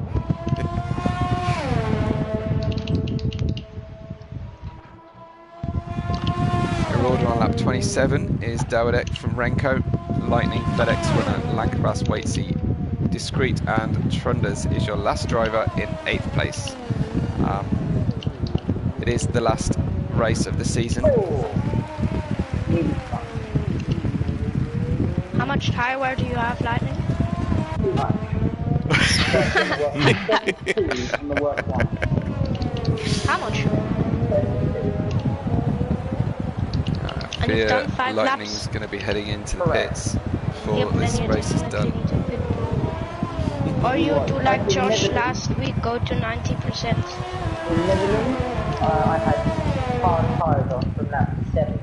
Our order on lap 27 is Dawdak from Renko, Lightning, FedEx runner, Lankavas, Waitsy, Discreet, and Trundas is your last driver in 8th place. It is the last race of the season. How much tire wear do you have, Lightning? Too much. On the worst one. How much? I And you've fear done 5 Lightning's laps? going to be heading into the Correct. pits before Yep, this then you race is definitely done. need a pit bull. Or you do like Josh last week, go to 90%. In Netherlands, I had hard tires on from lap 7.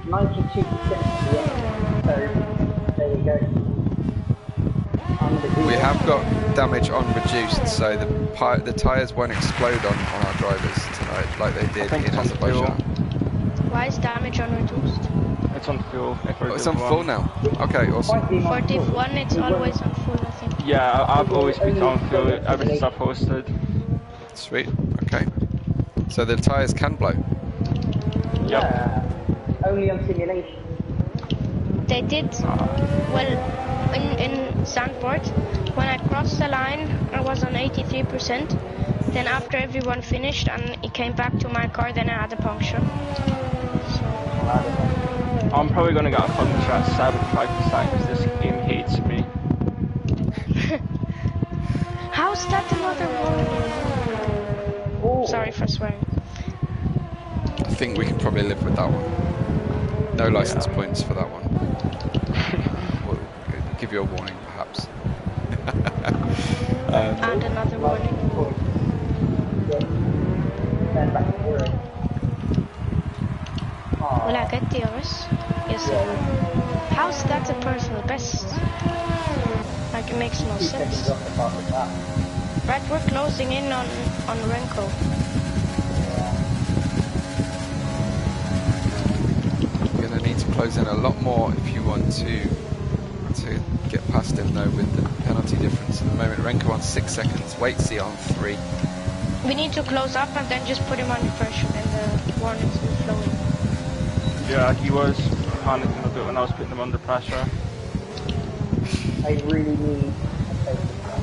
92% at the end. So, there you go. We have got damage on reduced, so the tyres won't explode on our drivers tonight like they did in Azerbaijan. Why is damage on reduced? It's on fuel. It's on full now. Okay, awesome. For Div 1 it's always on full, I think. Yeah, I've always been on fuel ever since I've hosted. Sweet, okay. So the tyres can blow? Yep. Yeah, only on simulation. They did, well, in Sandport, when I crossed the line, I was on 83%. Then after everyone finished and it came back to my car, then I had a puncture. I'm probably gonna get a puncture at 75% because this game hates me. How's that another warning? Sorry for swearing. I think we can probably live with that one. No license points for that one. We'll give you a warning, perhaps. And another warning. Will I get DRS? Yes, I will. How's that a personal best? Like, it makes no sense. Right, we're closing in on Renko. You're going to need to close in a lot more if you want to get past him, though, with the penalty difference at the moment. Renko on 6 seconds, Waitsy on 3. We need to close up and then just put him under pressure and the warnings will flow in. Yeah, he was panicking a bit when I was putting him under pressure. I really need a safety car.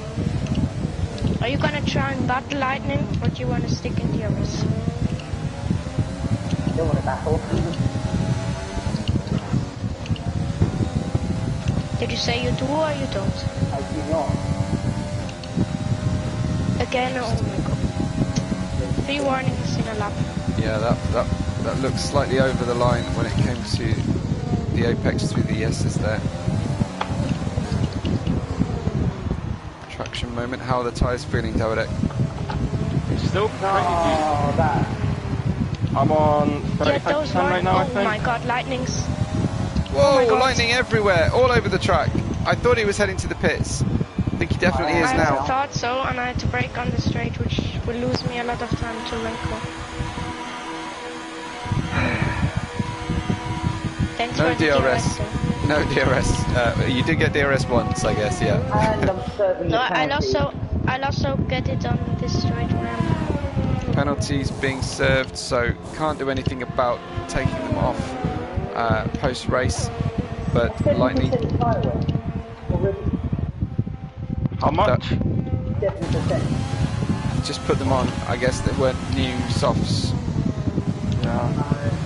Are you gonna try and battle Lightning, or do you want to stick in DRS? I don't want to battle. Did you say you do or you don't? I do not. Again, oh my god. 3 warnings in a lap. Yeah, that looks slightly over the line when it came to the apex through the S's there. Traction moment. How are the tyres feeling, Davidek? It's still pretty decent. I'm on 35% right now, I think. Oh my god, Lightning's. Whoa, Lightning everywhere, all over the track. I thought he was heading to the pits. I think he definitely is now. I thought so, and I had to brake on the straight, which will lose me a lot of time to Renko. No DRS. No DRS. You did get DRS once, I guess, yeah. And I'm serving No, I'll also get it on this straight ramp. Penalties being served, so can't do anything about taking them off post-race, but Lightning... How much? 7%. Just put them on. I guess they weren't new softs. Yeah.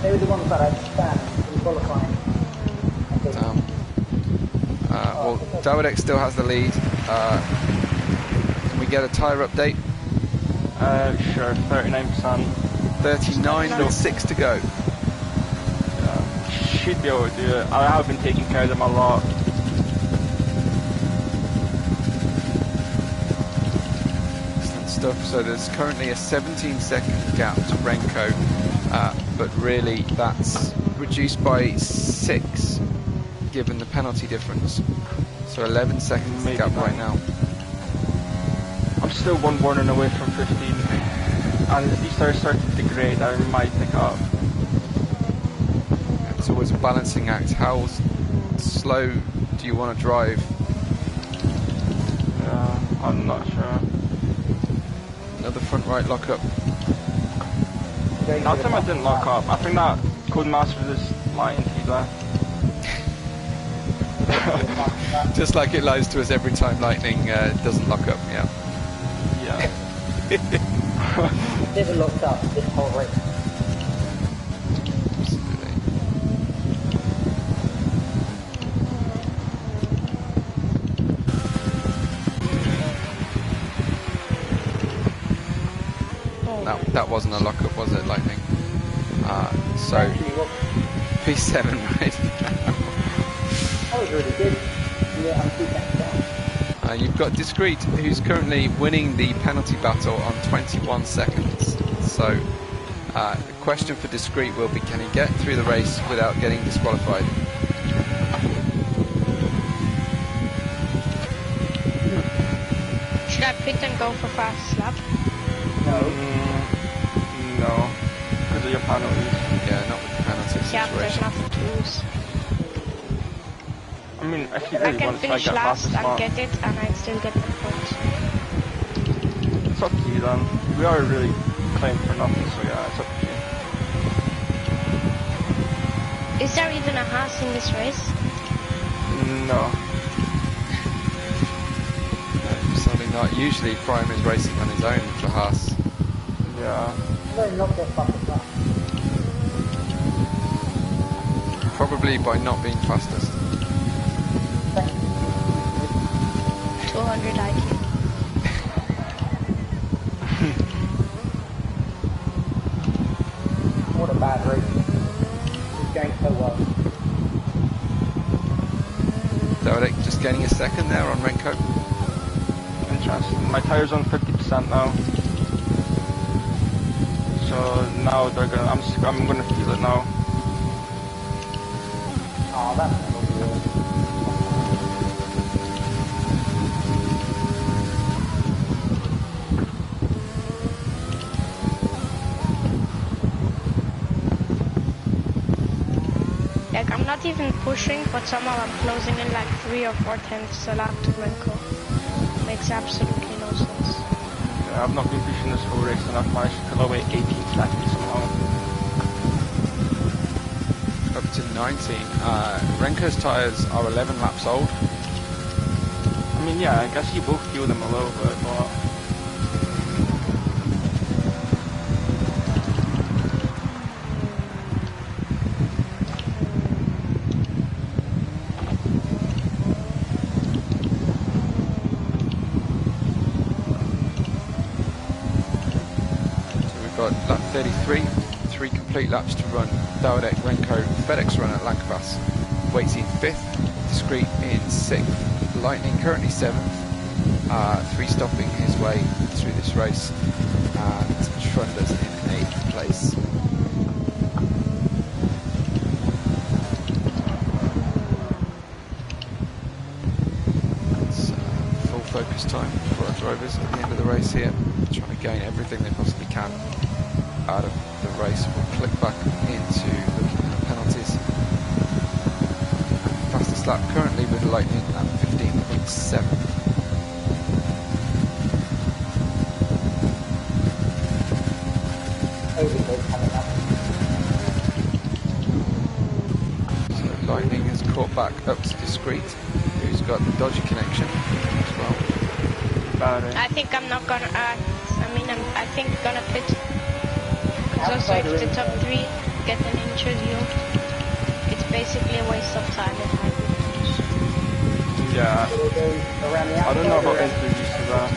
They were the ones that I spanned in qualifying. Well, Davidek still has the lead. Can we get a tyre update? Sure, 39%. 39, still 6 to go. Yeah. Should be able to do it. I have been taking care of them a lot. Excellent stuff. So there's currently a 17-second gap to Renko, but really that's reduced by 6 given the penalty difference. So 11 seconds Maybe gap 9. right now. I'm still 1 warning away from 15, and if these stars start to degrade, I might pick up. It's always a balancing act. How slow do you want to drive? Yeah, I'm not sure. Another front right lockup. That time I didn't lock up. I think that Codemaster is lying to you there. Just like it lies to us every time Lightning doesn't lock up, yeah. Yeah. Never locked up this whole race. That wasn't a lockup, was it, Lightning? So P7 right now. That was really good. Yeah, I'm 2 seconds down. You've got Discreet, who's currently winning the penalty battle on 21 seconds. So the question for Discreet will be, can he get through the race without getting disqualified? Should I pit and go for fast lap? No. No. Because of your penalties. Yeah, not with the penalty Yeah, there's situation. nothing to lose. I mean, if you I really can want to try finish get last fastest and lap, get it, and I still get the points. it's up to you then. We are really playing for nothing, so yeah, it's up to you. Is there even a Haas in this race? No. Certainly not. Usually Prime is racing on his own for Haas. Yeah. No, not the fastest lap. Probably by not being fastest. 200 IQ. What a bad race. He's going so well. Davidek just gaining a second there on Renko. Interesting. My tire's on 50% now. So now they're gonna, I'm gonna feel it now. Oh, that's not good. Like, I'm not even pushing, but somehow I'm closing in like 3 or 4 tenths a lap to Renko. Makes absolutely no sense. Yeah, I've not been pushing this whole race and I've managed to pull away 18 seconds somehow. Up to 19. Renko's tyres are 11 laps old. I mean, yeah, I guess you both feel them a little bit, but... Got lap 33, 3 complete laps to run. Davidek, Renko, FedEx run at Lankavas. Waits in 5th, Discreet in 6th, Lightning currently 7th, 3 stopping his way through this race, and Schronder's in 8th place. It's full focus time for our drivers at the end of the race here, trying to gain everything they possibly can out of the race. We'll click back into looking at penalties. Fastest lap currently with Lightning at 15.7. So Lightning has caught back up to Discreet, who's got the dodgy connection as well. I think I'm not gonna, I think gonna pit. Because also if the top 3 get an interview, it's basically a waste of time if I finish. Yeah. I don't know about interviews for that.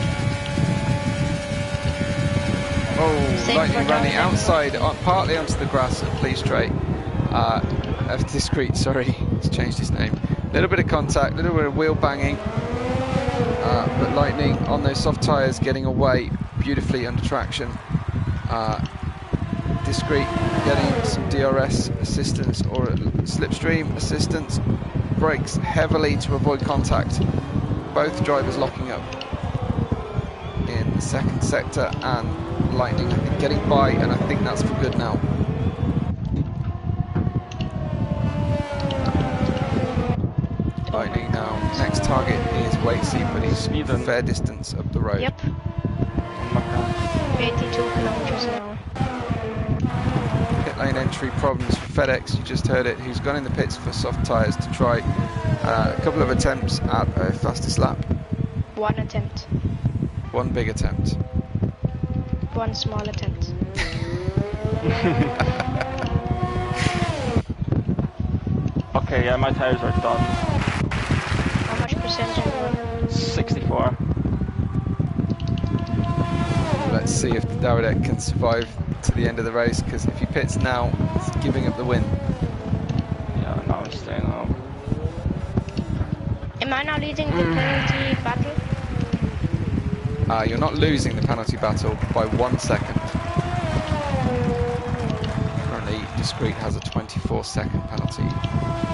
Oh, Same Lightning for running Davidek. outside, partly onto the grass at Police Straight. Discreet, sorry, he's changed his name. A little bit of contact, a little bit of wheel banging. But Lightning on those soft tyres getting away beautifully under traction. Discreet getting some DRS assistance or slipstream assistance. Brakes heavily to avoid contact. Both drivers locking up in the second sector, and Lightning I think getting by, and I think that's for good now. Lightning now, next target is Watesy, but he's a fair distance up the road. Yep. 82 kilometers an hour. Pit lane entry problems for FedEx, you just heard it, who's gone in the pits for soft tyres to try a couple of attempts at a fastest lap. 1 attempt. 1 big attempt. 1 small attempt. Okay, yeah, my tires are done. How much percent are you on? 64. let's see if Dawidek can survive to the end of the race, because if he pits now, he's giving up the win. Yeah, now I'm staying out. Am I now leading the penalty battle? You're not losing the penalty battle by 1 second. Currently, Discreet has a 24-second penalty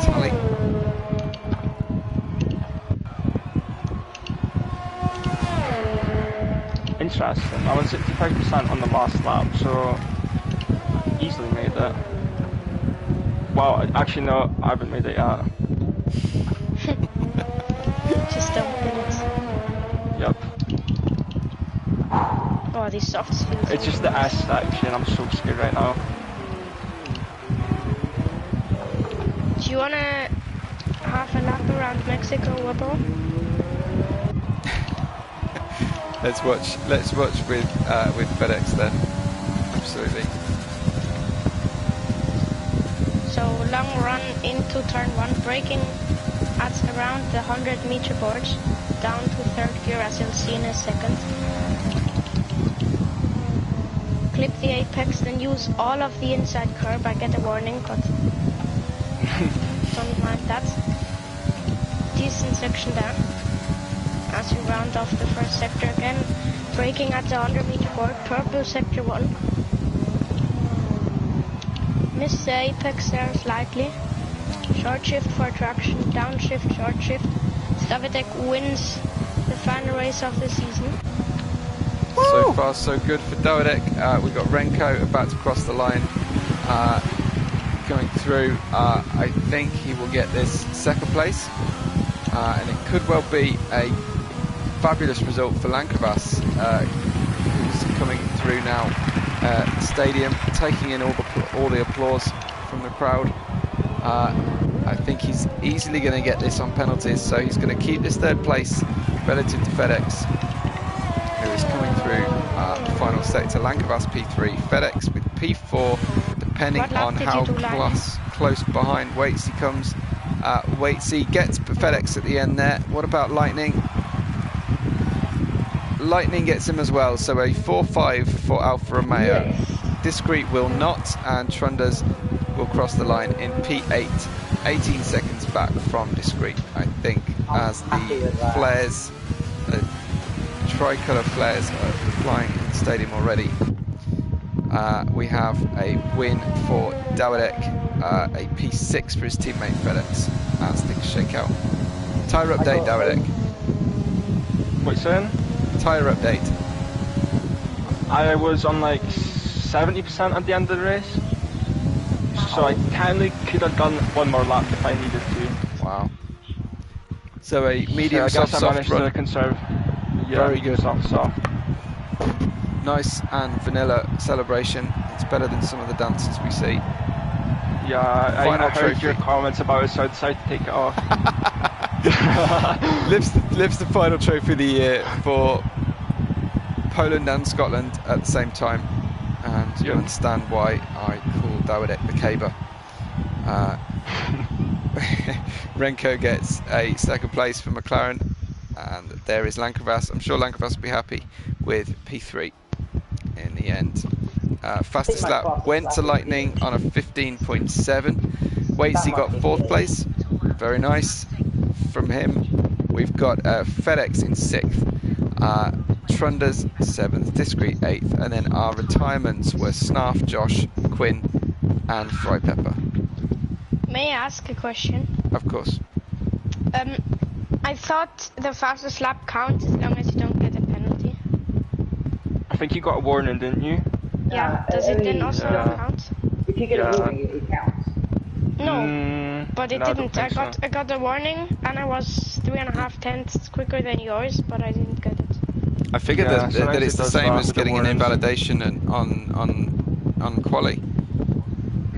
tally. Interesting. I was 65% on the last lap, so easily made it. Well, actually no, I haven't made it yet. Just don't feel it. Yep. Oh, these soft skills. It's just the S section, I'm so scared right now. Do you wanna have a lap around Mexico, Webbo? Let's watch with FedEx then. Absolutely. So long run into turn 1, braking at around the 100-meter board, down to third gear as you'll see in a second. Clip the apex, then use all of the inside curb. I get a warning, but don't mind that. Decent section there. As you round off the first sector again, braking at the 100-meter board, purple sector 1. Miss the apex there slightly. Short shift for traction, downshift, short shift. Dawidek wins the final race of the season. So far, so good for Dawidek. We've got Renko about to cross the line, going through. I think he will get this second place, and it could well be a fabulous result for Lankavas, who's coming through now. Stadium, taking in all the applause from the crowd. I think he's easily going to get this on penalties, so he's going to keep this third place relative to FedEx, who is coming through the final sector. Lankavas P3, FedEx with P4, depending on how close behind Waitsy comes. Waitsy gets FedEx at the end there. What about Lightning? Lightning gets him as well, so a 4-5 for Alfa Romeo. Yes. Discreet will not, and Trunders will cross the line in P8, 18 seconds back from Discreet, I think, as the flares, the tricolour flares are flying in the stadium already. We have a win for Dawidek, a P6 for his teammate FedEx, as things shake out. Tyre update, Dawidek. What you saying? Tyre update. I was on like 70% at the end of the race, so I kinda could have done one more lap if I needed to. Wow. So a medium so I soft managed run. to conserve. Yeah, Very good. Soft. Nice and vanilla celebration. It's better than some of the dances we see. Yeah, I Final heard trophy. your comments about it, so I decided to take it off. Lives the final trophy of the year for Poland and Scotland at the same time, and you understand why I call Dawidek the Caber. Renko gets a second place for McLaren, and there is Lankavas. I'm sure Lankavas will be happy with P3 in the end. Fastest lap went to Lightning on a 15.7. Waitsy got fourth place. Very nice from him. We've got FedEx in 6th, Trunders 7th, Discreet 8th, and then our retirements were Snarf, Josh, Quinn, and Fry Pepper. May I ask a question? Of course. I thought the fastest lap counts as long as you don't get a penalty. I think you got a warning, didn't you? Yeah, does it then also not count? If you get a warning, it counts. No, but it no, didn't. I got a warning, and I was 3.5 tenths quicker than yours, but I didn't get it. I figured that it's the same as getting an warnings. invalidation on quali.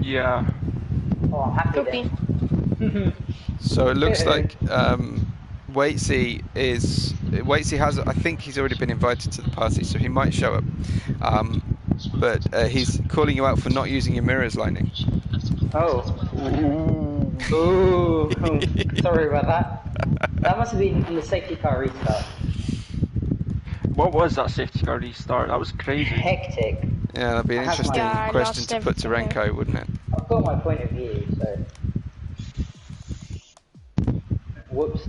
Yeah. Oh, I'm happy Could be. then. So it looks like Waitsy has, I think he's already been invited to the party, so he might show up. But he's calling you out for not using your mirrors, Lightning. Oh. Ooh. Sorry about that. That must have been in the safety car restart. What was that safety car restart? That was crazy. Hectic. Yeah, that'd be an I have interesting Yeah, I question lost to put to everything there. Renko, wouldn't it? I've got my point of view, so. Whoops.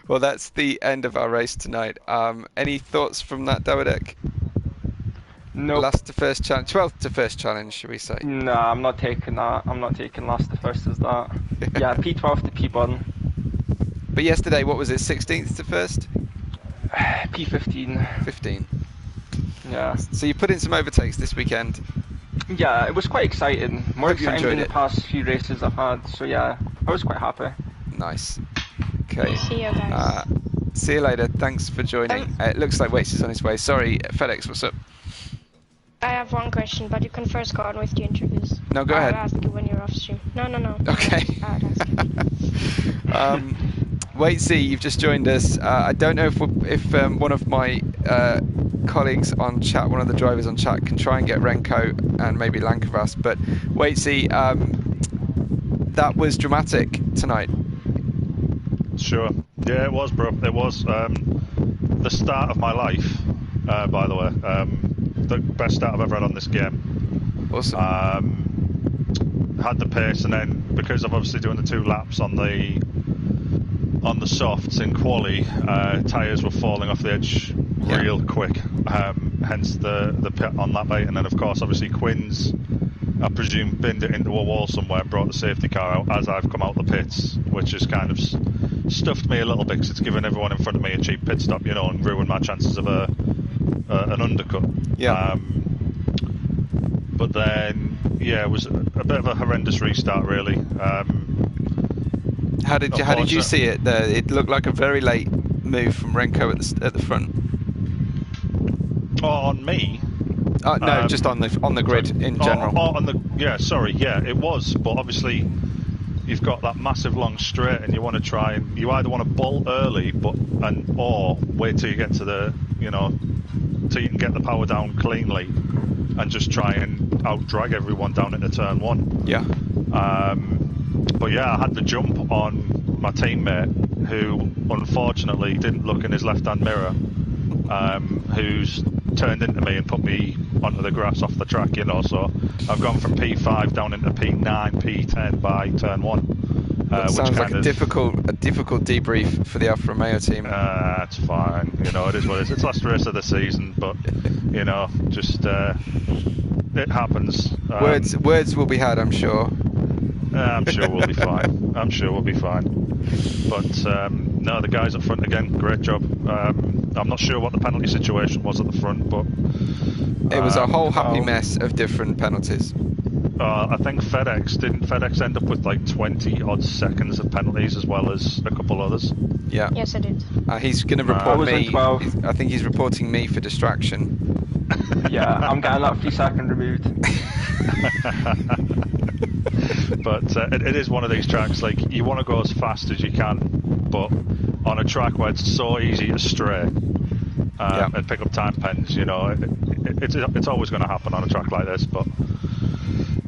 Well, that's the end of our race tonight. Any thoughts from that, Dawidek? Nope. Last to first challenge, 12th to first challenge, should we say? Nah, I'm not taking that. I'm not taking last to first as that. Yeah, P12 to P1. But yesterday, what was it, 16th to first? P15. 15. Yeah. So you put in some overtakes this weekend. Yeah, it was quite exciting. More Hope you exciting than enjoyed the it. past few races I've had. So yeah, I was quite happy. Nice. Okay. See you guys. See you later. Thanks for joining. It looks like Waits is on his way. Sorry, FedEx, what's up? I have one question, but you can first go on with the interviews. No, go ahead. I'll ask you when you're off stream. No. Okay. I'll ask you. Waitsy, you've just joined us. I don't know if one of my colleagues on chat, one of the drivers on chat, can try and get Renko and maybe Lankavas. But Waitsy, that was dramatic tonight. Sure. Yeah, it was, bro. It was the start of my life, by the way. The best start I've ever had on this game. Awesome. Had the pace, and then because I'm obviously doing the 2 laps on the softs in quali, tyres were falling off the edge real quick. Hence the pit on lap 8, and then of course obviously Quinn's, I presume, binned it into a wall somewhere, brought the safety car out as I've come out the pits, which has kind of stuffed me a little bit because it's given everyone in front of me a cheap pit stop, and ruined my chances of an undercut. Yeah. But then, yeah, it was a bit of a horrendous restart, really. How did you see it? It looked like a very late move from Renko at the front. Oh, on me? No, just on the grid in general. It was, but obviously you've got that massive long straight, and you want to try and you either want to bolt early, or wait till you get to the till you can get the power down cleanly, and just try and out drag everyone down into turn 1. Yeah. But yeah, I had the jump on my teammate, who unfortunately didn't look in his left-hand mirror, who's turned into me and put me onto the grass off the track, so I've gone from P5 down into P9, P10 by turn 1. That sounds like a difficult debrief for the Alfa Romeo team. It's fine, it is what it is. It's last race of the season, but just it happens. Words will be had, I'm sure. I'm sure we'll be fine. I'm sure we'll be fine. But no, the guys up front again, great job. I'm not sure what the penalty situation was at the front, but it was a whole happy mess of different penalties. I think didn't FedEx end up with like 20 odd seconds of penalties as well as a couple others? Yeah. Yes, I did. He's going to report me. 12. I think he's reporting me for distraction. Yeah, I'm getting that 3-second removed. But it is one of these tracks, like, you want to go as fast as you can, but on a track where it's so easy to stray and pick up time pens, it's always going to happen on a track like this. But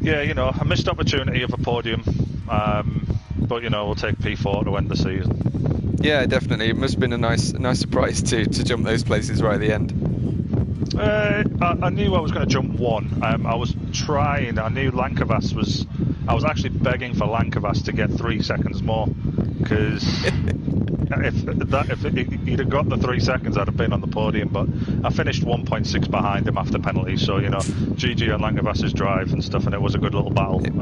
yeah, a missed opportunity of a podium, but we'll take P4 to end the season. Yeah, definitely. It must have been a nice surprise to jump those places right at the end. I knew I was going to jump 1. I was trying. I knew Lankavas was. I was actually begging for Lankavas to get 3 seconds more, because if he'd have got the 3 seconds, I'd have been on the podium. But I finished 1.6 behind him after penalty. So GG on Lankavas's drive and stuff, and it was a good little battle. It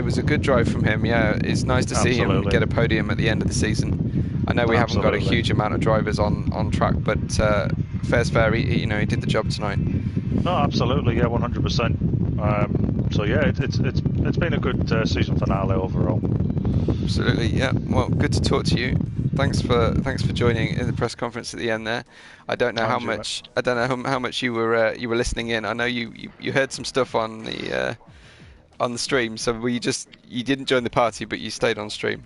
was a good drive from him. Yeah, it's nice to see him get a podium at the end of the season. I know we haven't got a huge amount of drivers on track, but fair's fair. He did the job tonight. No, absolutely, yeah, 100%. So yeah, it's been a good season finale overall. Absolutely, yeah. Well, good to talk to you. Thanks for joining in the press conference at the end there. I don't know how much you were listening in. I know you heard some stuff on the stream. So you didn't join the party, but you stayed on stream.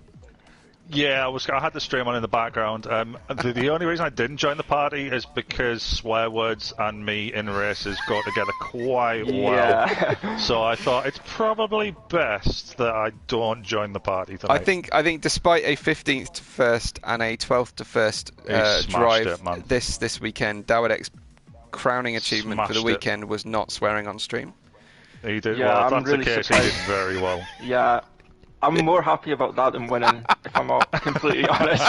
Yeah, I had the stream on in the background. The only reason I didn't join the party is because swear words and me in races go together quite well. So I thought it's probably best that I don't join the party tonight. I think despite a 15th to first and a 12th to first drive this weekend, Dawadek's crowning achievement for the weekend was not swearing on stream. He did well. If that's the case, he did very well. Yeah. I'm more happy about that than winning, if I'm completely honest.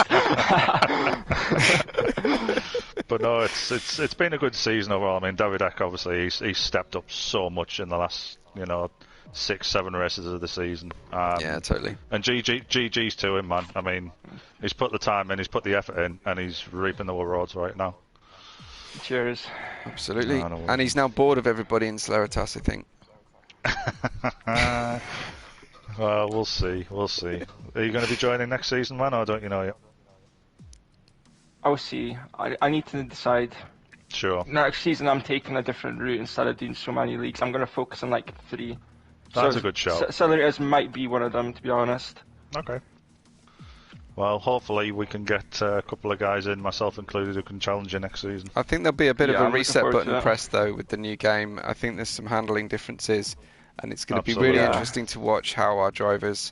But no, it's been a good season overall. I mean, Davidek obviously he's stepped up so much in the last 6-7 races of the season. Yeah, totally. And GG's to him, man. I mean, he's put the time in, he's put the effort in, and he's reaping the rewards right now. Cheers. Absolutely. And he's now bored of everybody in Celeritas, I think. Well, we'll see. We'll see. Are you going to be joining next season, man, or don't you know yet? I'll see. I need to decide. Sure. Next season, I'm taking a different route instead of doing so many leagues. I'm going to focus on like 3. That's a good shout. Celeritas might be one of them, to be honest. Okay. Well, hopefully we can get a couple of guys in, myself included, who can challenge you next season. I think there'll be a bit of a reset button pressed, though, with the new game. I think there's some handling differences. And it's going to be really interesting to watch how our drivers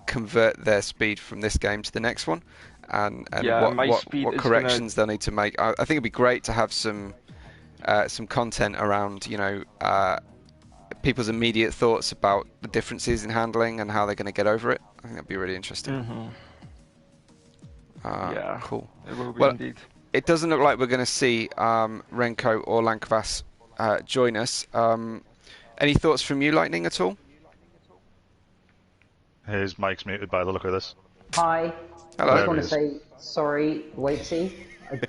convert their speed from this game to the next one, and what corrections they'll need to make. I think it'd be great to have some content around people's immediate thoughts about the differences in handling and how they're going to get over it. I think that'd be really interesting. Yeah, cool. It will be indeed. It doesn't look like we're going to see Renko or Lankvas join us. Any thoughts from you, Lightning, at all? His mic's muted by the look of this. Hi. Hello. I just want to say sorry, Waitsy.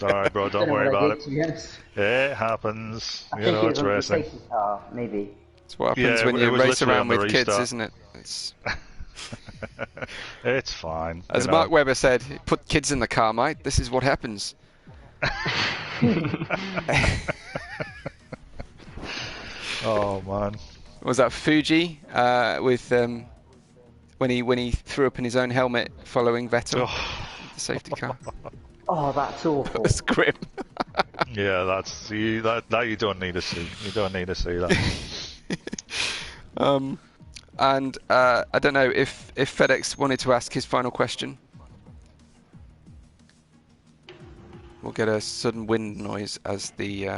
Alright, bro, don't worry about it. It happens. I think it's racing. Safety car, maybe. It's what happens when you race around with kids, isn't it? It's fine. As Mark Webber said, put kids in the car, mate. This is what happens. Oh man! Was that Fuji with when he threw up in his own helmet following Vettel, the safety car? Oh, that's awful. That's grim. Yeah, that you don't need to see. You don't need to see that. And I don't know if FedEx wanted to ask his final question. We'll get a sudden wind noise as the.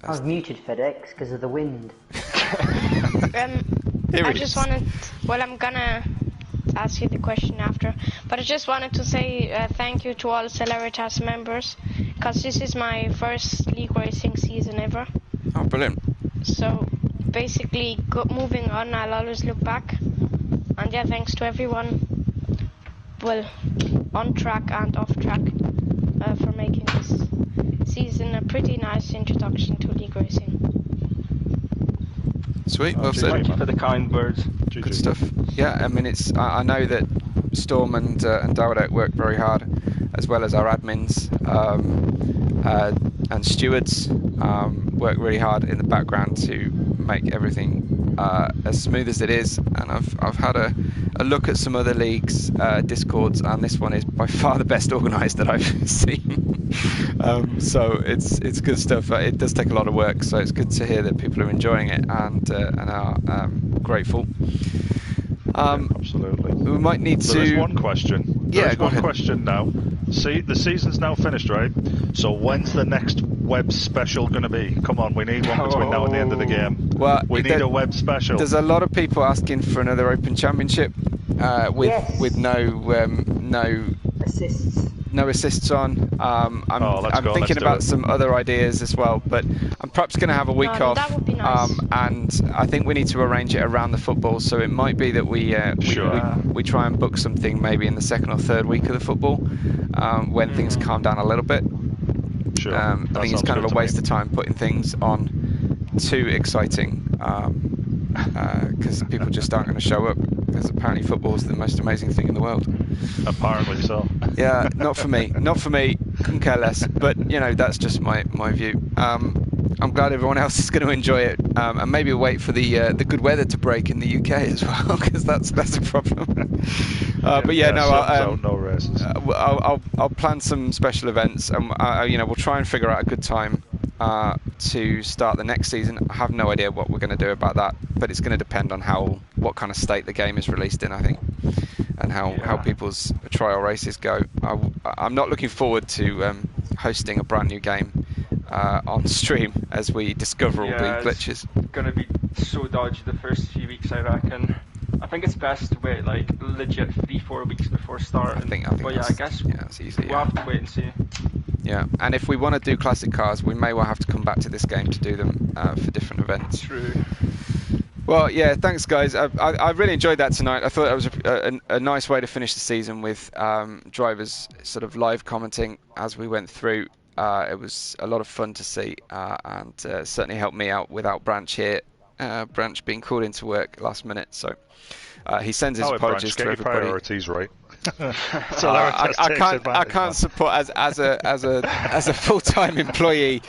I've muted FedEx because of the wind. I just wanted. Well, I'm gonna ask you the question after, but I just wanted to say thank you to all Celeritas members, because this is my first league racing season ever. Oh, brilliant! So basically, moving on, I'll always look back, and yeah, thanks to everyone. Well, on track and off track, for making this season a pretty nice introduction to league racing. Sweet, well said. Thank you for the kind words. Good stuff. Yeah, I mean, I know that Storm and Dawadek work very hard, as well as our admins and stewards work really hard in the background to make everything as smooth as it is. And I've had a look at some other leagues' discords, and this one is by far the best organised that I've seen. So it's good stuff. It does take a lot of work, so it's good to hear that people are enjoying it and are grateful. Absolutely. We might need to. There's one question. There's one question now. See, the season's now finished, right? So when's the next web special going to be? Come on, we need one between now and the end of the game. Well, we need a web special. There's a lot of people asking for another Open Championship with no assists. No assists on. I'm thinking about some other ideas as well, but I'm perhaps going to have a week off. That would be nice. And I think we need to arrange it around the football, so it might be that we try and book something maybe in the second or third week of the football, when things calm down a little bit. Sure. I think it's kind of a waste of time putting things on too exciting, because people just aren't going to show up, because apparently football is the most amazing thing in the world. Apparently so. Yeah, not for me. Couldn't care less. But that's just my view. I'm I'm glad everyone else is going to enjoy it, and maybe wait for the good weather to break in the UK as well, because that's a problem. But yeah, no, no races. I'll plan some special events, and we'll try and figure out a good time to start the next season. I have no idea what we're going to do about that, but it's going to depend on what kind of state the game is released in, I think, and how people's trial races go. I'm not looking forward to hosting a brand new game on stream as we discover all the glitches. It's gonna be so dodgy the first few weeks, I reckon. I think it's best to wait like legit 3-4 weeks before starting. I think but yeah, I guess it's easy. We'll have to wait and see. Yeah, and if we want to do classic cars, we may well have to come back to this game to do them for different events. True. Well, yeah, thanks guys. I really enjoyed that tonight. I thought that was a nice way to finish the season with drivers sort of live commenting as we went through. It was a lot of fun to see, and certainly helped me out without Branch here. Branch being called into work last minute, so he sends his apologies to everybody. Priorities right. So I can't support as a full-time employee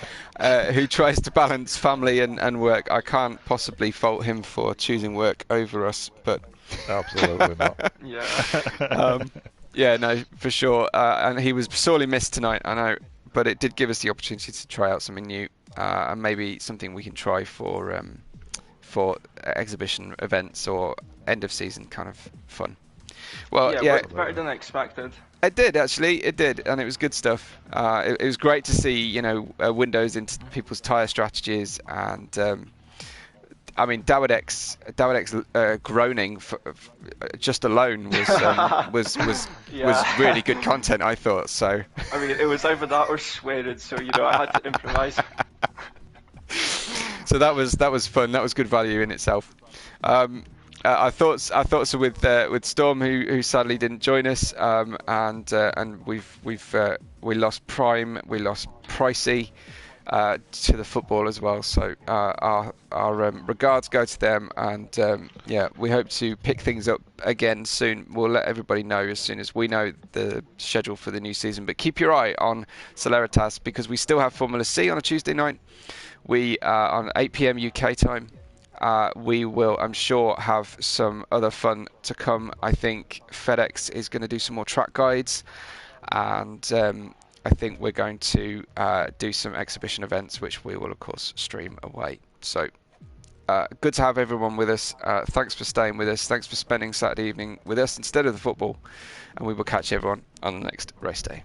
who tries to balance family and work. I can't possibly fault him for choosing work over us, but absolutely not. Yeah, no, for sure. And he was sorely missed tonight, I know, but it did give us the opportunity to try out something new, and maybe something we can try for exhibition events or end of season kind of fun. Well, yeah, better than I expected. It did actually, and it was good stuff. It was great to see, windows into people's tyre strategies, and I mean, Dawodex groaning just alone was really good content, I thought. So I mean, it was either that or swearing, so I had to improvise. So that was fun. That was good value in itself. I thought so with Storm, who sadly didn't join us, and we lost Prime, we lost Pricey to the football as well. So our regards go to them, and we hope to pick things up again soon. We'll let everybody know as soon as we know the schedule for the new season. But keep your eye on Celeritas, because we still have Formula C on a Tuesday night. We on 8 PM UK time. We will, I'm sure, have some other fun to come. I think FedEx is going to do some more track guides, and I think we're going to do some exhibition events, which we will, of course, stream away. So good to have everyone with us. Thanks for staying with us. Thanks for spending Saturday evening with us instead of the football, and we will catch everyone on the next race day.